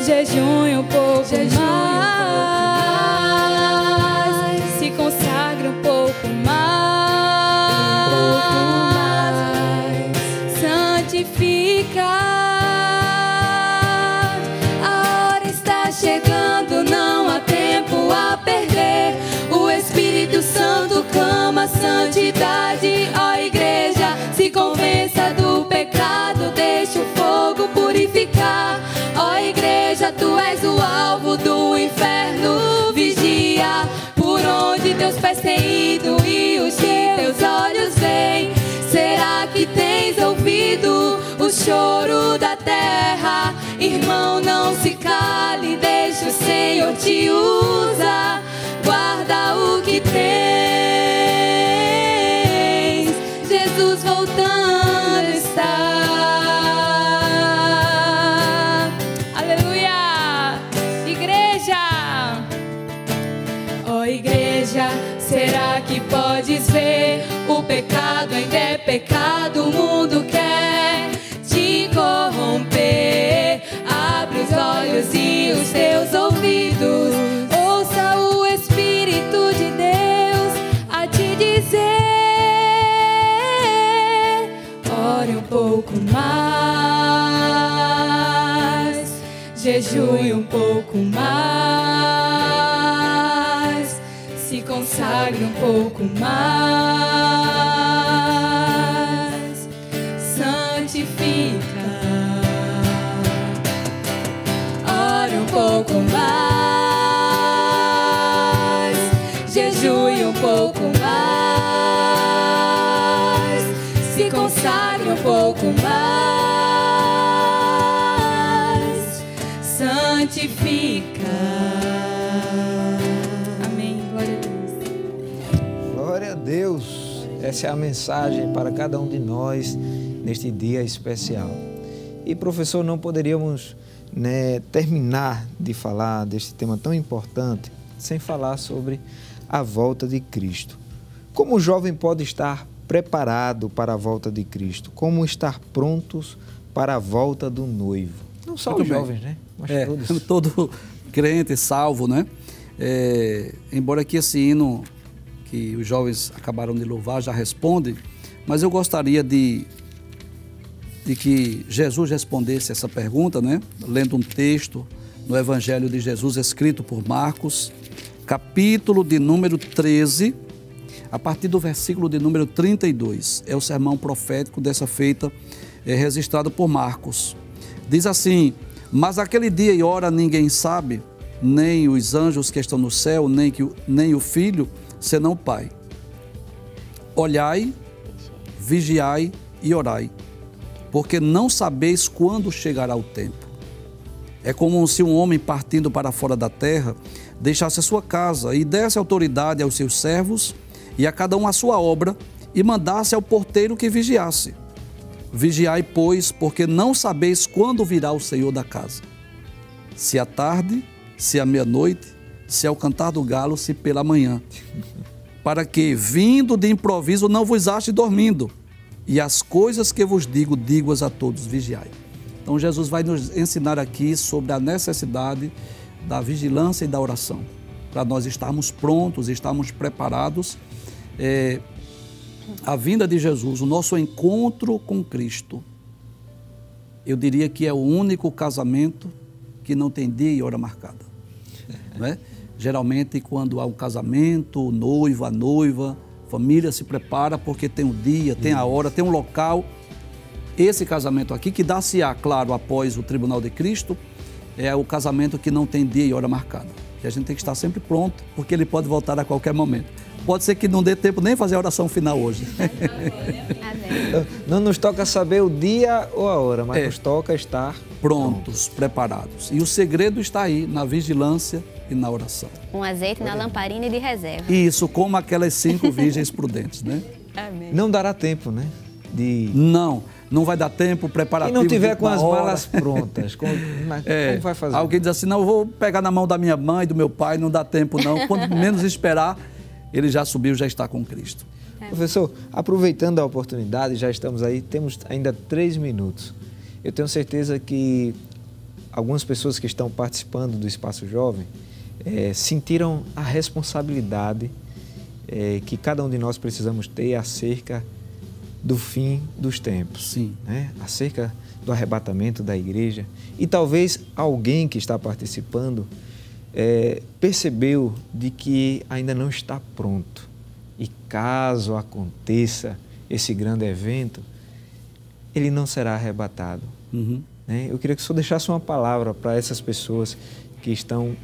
jejue um pouco mais, se consagre um pouco mais, santifica. A hora está chegando, não há tempo a perder. O Espírito Santo clama a santidade. Ó igreja, se convença do pecado, deixa o fogo purificar. Ó igreja, tu és o alvo do inferno. Vigia por onde teus pés têm ido e os teus olhos veem. Será que tens ouvido o choro da terra? Irmão, não se cale, deixa o Senhor te usar. Guarda o que tens, Jesus voltando está. Aleluia! Igreja! Ó igreja, será que podes ver? O pecado ainda é pecado, o mundo quer te corromper. Abre os olhos e os teus ouvidos, ouça o Espírito de Deus a te dizer. Ore um pouco mais, jejue um pouco mais, se consagre um pouco mais, santifica. Ore um pouco mais, jejue um pouco mais, se consagre um pouco mais, santifica. Amém. Glória a Deus. Glória a Deus. Essa é a mensagem para cada um de nós neste dia especial. E, professor, não poderíamos terminar de falar deste tema tão importante sem falar sobre a volta de Cristo. Como o jovem pode estar preparado para a volta de Cristo? Como estar prontos para a volta do noivo? Não só os jovens, né? Mas todos. Todo crente salvo, né? Embora que esse hino que os jovens acabaram de louvar já responde, mas eu gostaria de que Jesus respondesse essa pergunta, né? Lendo um texto no Evangelho de Jesus escrito por Marcos, capítulo de número 13, a partir do versículo de número 32. É o sermão profético dessa feita, registrado por Marcos. Diz assim: mas aquele dia e hora ninguém sabe, nem os anjos que estão no céu, nem o Filho, senão o Pai. Olhai, vigiai e orai, porque não sabeis quando chegará o tempo. É como se um homem partindo para fora da terra deixasse a sua casa e desse autoridade aos seus servos e a cada um a sua obra e mandasse ao porteiro que vigiasse. Vigiai, pois, porque não sabeis quando virá o Senhor da casa. Se à tarde, se à meia-noite, se ao cantar do galo, se pela manhã. Para que, vindo de improviso, não vos ache dormindo. E as coisas que vos digo, digo-as a todos, vigiai. Então Jesus vai nos ensinar aqui sobre a necessidade da vigilância e da oração, para nós estarmos prontos, estarmos preparados. A vinda de Jesus, o nosso encontro com Cristo, eu diria que é o único casamento que não tem dia e hora marcada. Não é? Geralmente, quando há um casamento, o noivo, a noiva, a família se prepara porque tem o dia, tem a hora, tem um local. Esse casamento aqui, que dá-se-á, claro, após o tribunal de Cristo, é o casamento que não tem dia e hora marcada. Que a gente tem que estar sempre pronto, porque ele pode voltar a qualquer momento. Pode ser que não dê tempo nem fazer a oração final hoje. Amém. Não nos toca saber o dia ou a hora, mas nos toca estar prontos, preparados. E o segredo está aí, na vigilância e na oração. Um azeite na lamparina e de reserva. Isso, como aquelas 5 virgens prudentes, né? Amém. Não dará tempo, né? Não vai dar tempo preparativo. E não tiver com as hora. malas prontas, como vai fazer? Alguém diz assim, não, eu vou pegar na mão da minha mãe, do meu pai, não dá tempo não. Quando menos esperar, ele já subiu, já está com Cristo. Professor, aproveitando a oportunidade, já estamos aí, temos ainda 3 minutos. Eu tenho certeza que algumas pessoas que estão participando do Espaço Jovem sentiram a responsabilidade que cada um de nós precisamos ter acerca do fim dos tempos. Sim. Né? Acerca do arrebatamento da igreja. E talvez alguém que está participando percebeu de que ainda não está pronto. E caso aconteça esse grande evento, ele não será arrebatado. Né? Eu queria que o senhor deixasse uma palavra para essas pessoas que estão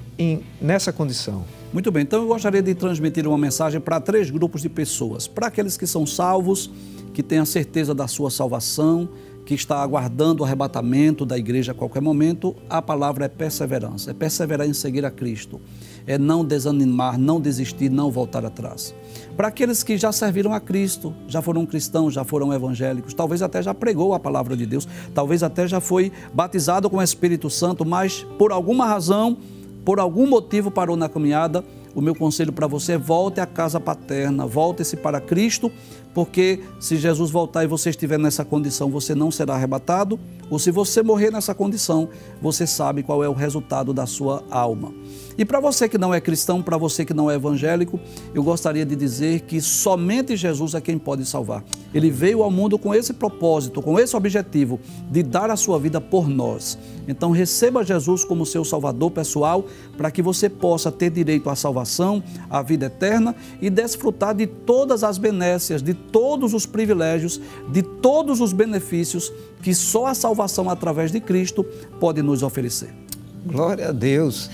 nessa condição. Muito bem, então eu gostaria de transmitir uma mensagem para 3 grupos de pessoas. Para aqueles que são salvos, que têm a certeza da sua salvação, que está aguardando o arrebatamento da igreja a qualquer momento, a palavra é perseverança, é perseverar em seguir a Cristo, é não desanimar, não desistir, não voltar atrás. Para aqueles que já serviram a Cristo, já foram cristãos, já foram evangélicos, talvez até já pregou a palavra de Deus, talvez até já foi batizado com o Espírito Santo, mas por alguma razão, por algum motivo parou na caminhada, o meu conselho para você é volte à casa paterna, volte-se para Cristo, porque se Jesus voltar e você estiver nessa condição, você não será arrebatado, ou se você morrer nessa condição, você sabe qual é o resultado da sua alma. E para você que não é cristão, para você que não é evangélico, eu gostaria de dizer que somente Jesus é quem pode salvar. Ele veio ao mundo com esse propósito, com esse objetivo de dar a sua vida por nós. Então receba Jesus como seu salvador pessoal, para que você possa ter direito à salvação, à vida eterna e desfrutar de todas as benécias, de todos os privilégios, de todos os benefícios que só a salvação através de Cristo pode nos oferecer. Glória a Deus!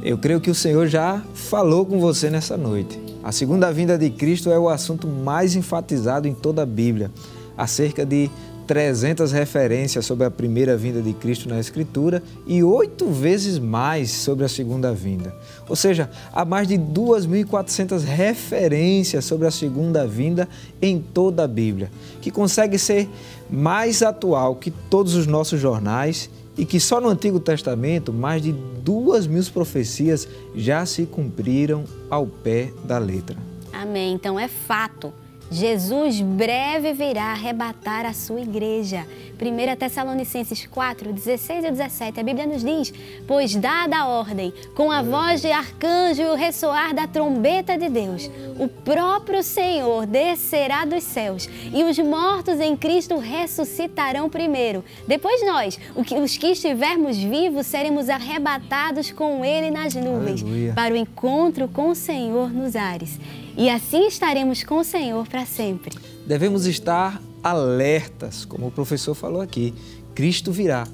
Eu creio que o Senhor já falou com você nessa noite. A segunda vinda de Cristo é o assunto mais enfatizado em toda a Bíblia. Há cerca de 300 referências sobre a primeira vinda de Cristo na Escritura e 8 vezes mais sobre a segunda vinda. Ou seja, há mais de 2.400 referências sobre a segunda vinda em toda a Bíblia, que consegue ser mais atual que todos os nossos jornais e que só no Antigo Testamento mais de 2.000 profecias já se cumpriram ao pé da letra. Amém. Então é fato. Jesus breve virá arrebatar a sua igreja. 1 Tessalonicenses 4, 16 e 17, a Bíblia nos diz: pois dada a ordem, com a voz de arcanjo e o ressoar da trombeta de Deus, o próprio Senhor descerá dos céus e os mortos em Cristo ressuscitarão primeiro. Depois nós, os que estivermos vivos, seremos arrebatados com Ele nas nuvens, Aleluia, para o encontro com o Senhor nos ares. E assim estaremos com o Senhor para sempre. Devemos estar alertas, como o professor falou aqui. Cristo virá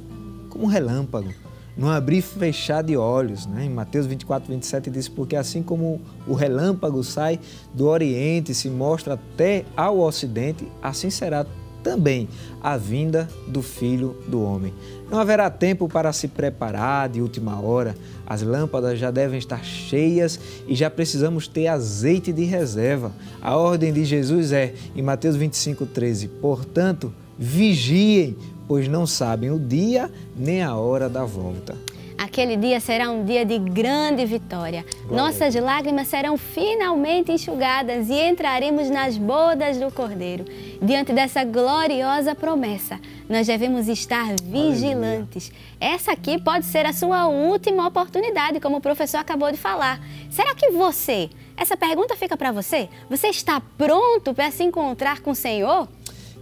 como um relâmpago, num abrir e fechar de olhos. Né? Em Mateus 24, 27 diz: porque assim como o relâmpago sai do Oriente e se mostra até ao Ocidente, assim será também a vinda do Filho do Homem. Não haverá tempo para se preparar de última hora. As lâmpadas já devem estar cheias e já precisamos ter azeite de reserva. A ordem de Jesus é, em Mateus 25, 13, portanto, vigiem, pois não sabem o dia nem a hora da volta. Aquele dia será um dia de grande vitória. Nossas lágrimas serão finalmente enxugadas e entraremos nas bodas do Cordeiro. Diante dessa gloriosa promessa, nós devemos estar vigilantes. Essa aqui pode ser a sua última oportunidade, como o professor acabou de falar. Será que essa pergunta fica para você? Você está pronto para se encontrar com o Senhor?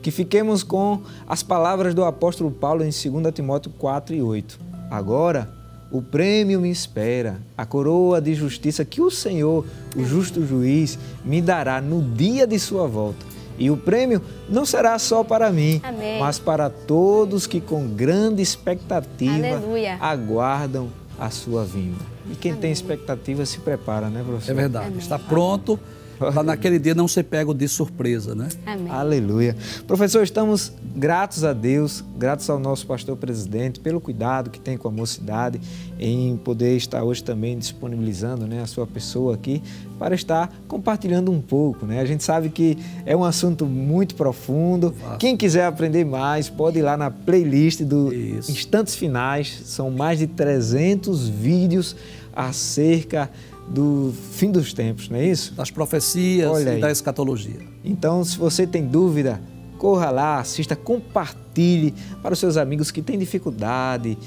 Que fiquemos com as palavras do apóstolo Paulo em 2 Timóteo 4 e 8. Agora, o prêmio me espera, a coroa de justiça que o Senhor, o justo juiz, me dará no dia de sua volta. E o prêmio não será só para mim, Amém, mas para todos que com grande expectativa Aleluia, aguardam a sua vinda. E quem tem expectativa se prepara, né, professor? É verdade, Amém, está pronto para naquele dia não ser pego de surpresa, né? Amém. Aleluia. Professor, estamos gratos a Deus, gratos ao nosso pastor presidente pelo cuidado que tem com a mocidade em poder estar hoje também disponibilizando, né, a sua pessoa aqui para estar compartilhando um pouco, né? A gente sabe que é um assunto muito profundo. Quem quiser aprender mais pode ir lá na playlist do Instantes Finais. São mais de 300 vídeos acerca do fim dos tempos, não é isso? Das profecias e da escatologia. Então, se você tem dúvida, corra lá, assista, compartilhe para os seus amigos que têm dificuldade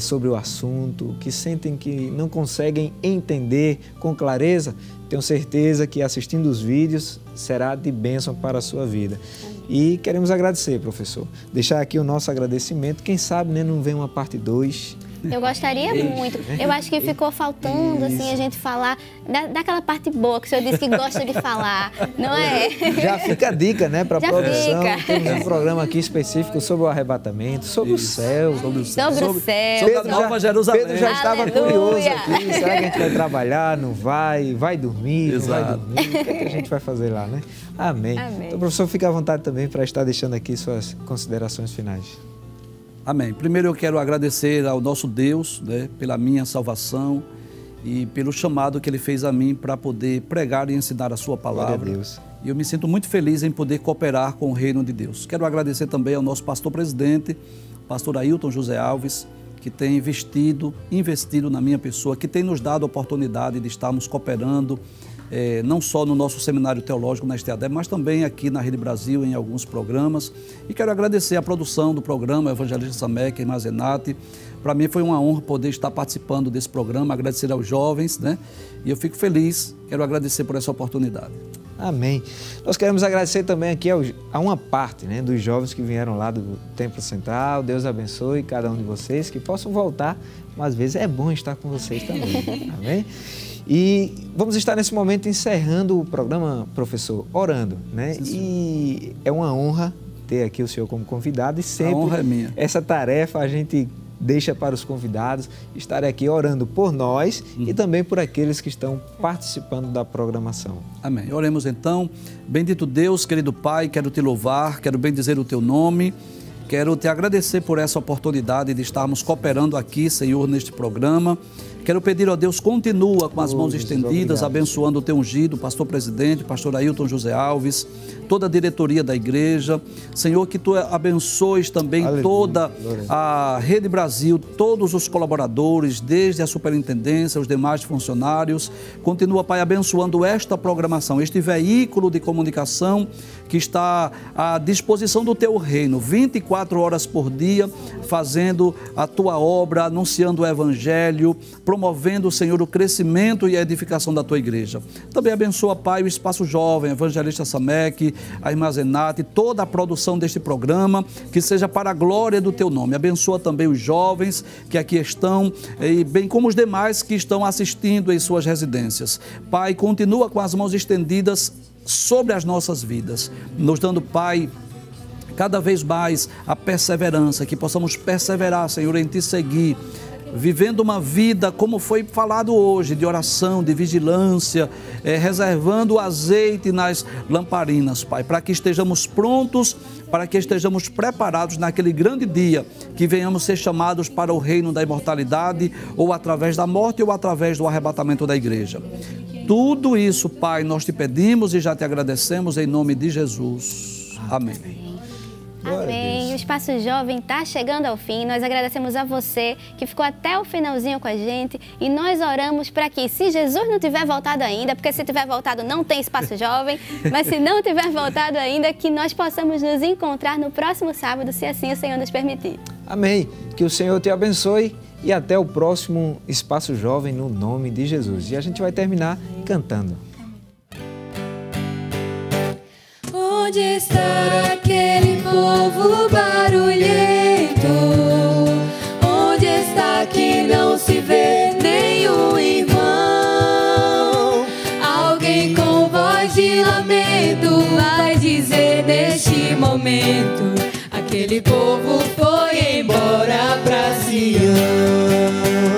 sobre o assunto, que sentem que não conseguem entender com clareza. Tenho certeza que assistindo os vídeos será de bênção para a sua vida. E queremos agradecer, professor. Deixar aqui o nosso agradecimento. Quem sabe, né, não vem uma parte 2. Eu gostaria muito. Eu acho que ficou faltando, assim, a gente falar daquela parte boa que o senhor disse que gosta de falar, não é? Já fica a dica, né, para a produção. Fica. Temos um programa aqui específico sobre o arrebatamento, sobre o céu. Sobre o céu. Sobre a Nova Jerusalém. Pedro já estava curioso aqui. Será que a gente vai trabalhar? Não vai? Vai dormir? Não vai dormir? O que é que a gente vai fazer lá, né? Amém. Então, professor, fique à vontade também para estar deixando aqui suas considerações finais. Amém. Primeiro eu quero agradecer ao nosso Deus, né, pela minha salvação e pelo chamado que Ele fez a mim para poder pregar e ensinar a sua palavra. Glória a Deus. E eu me sinto muito feliz em poder cooperar com o reino de Deus. Quero agradecer também ao nosso pastor-presidente, pastor Ailton José Alves, que tem investido na minha pessoa, que tem nos dado a oportunidade de estarmos cooperando, não só no nosso seminário teológico na STADEB, mas também aqui na Rede Brasil, em alguns programas. E quero agradecer a produção do programa, o evangelista Samek, a irmã Zenate. Para mim foi uma honra poder estar participando desse programa, agradecer aos jovens, né? E eu fico feliz, quero agradecer por essa oportunidade. Amém. Nós queremos agradecer também aqui a uma parte, né, dos jovens que vieram lá do Templo Central. Deus abençoe cada um de vocês, que possam voltar, mas às vezes é bom estar com vocês também. Amém? E vamos estar nesse momento encerrando o programa, professor, orando, né? Sim, e é uma honra ter aqui o senhor como convidado e sempre a honra é minha. Essa tarefa a gente deixa para os convidados estarem aqui orando por nós e também por aqueles que estão participando da programação. Amém. Oremos então. Bendito Deus, querido Pai, quero te louvar, quero bendizer o teu nome. Quero te agradecer por essa oportunidade de estarmos cooperando aqui, Senhor, neste programa. Quero pedir a Deus, continua com as mãos estendidas, abençoando o teu ungido, pastor presidente, pastor Ailton José Alves, toda a diretoria da igreja. Senhor, que tu abençoes também toda a Rede Brasil, todos os colaboradores, desde a superintendência, os demais funcionários. Continua, Pai, abençoando esta programação, este veículo de comunicação que está à disposição do teu reino, 24 horas por dia, fazendo a tua obra, anunciando o evangelho, promovendo, Senhor, o crescimento e a edificação da tua igreja. Também abençoa, Pai, o Espaço Jovem, a evangelista Samek, a irmã Zenate, toda a produção deste programa, que seja para a glória do teu nome. Abençoa também os jovens que aqui estão, e bem como os demais que estão assistindo em suas residências. Pai, continua com as mãos estendidas sobre as nossas vidas, nos dando, Pai, cada vez mais a perseverança, que possamos perseverar, Senhor, em te seguir, vivendo uma vida, como foi falado hoje, de oração, de vigilância, reservando o azeite nas lamparinas, Pai, para que estejamos prontos, para que estejamos preparados naquele grande dia, que venhamos ser chamados para o reino da imortalidade, ou através da morte, ou através do arrebatamento da igreja. Tudo isso, Pai, nós te pedimos e já te agradecemos em nome de Jesus. Amém. Amém. O Espaço Jovem está chegando ao fim. Nós agradecemos a você que ficou até o finalzinho com a gente e nós oramos para que, se Jesus não tiver voltado ainda, porque se tiver voltado não tem Espaço Jovem, mas se não tiver voltado ainda, que nós possamos nos encontrar no próximo sábado, se assim o Senhor nos permitir. Amém. Que o Senhor te abençoe e até o próximo Espaço Jovem no nome de Jesus. E a gente vai terminar cantando. Onde está aquele povo barulhento? Onde está que não se vê nenhum irmão? Alguém com voz de lamento vai dizer neste momento: aquele povo foi embora pra Sião.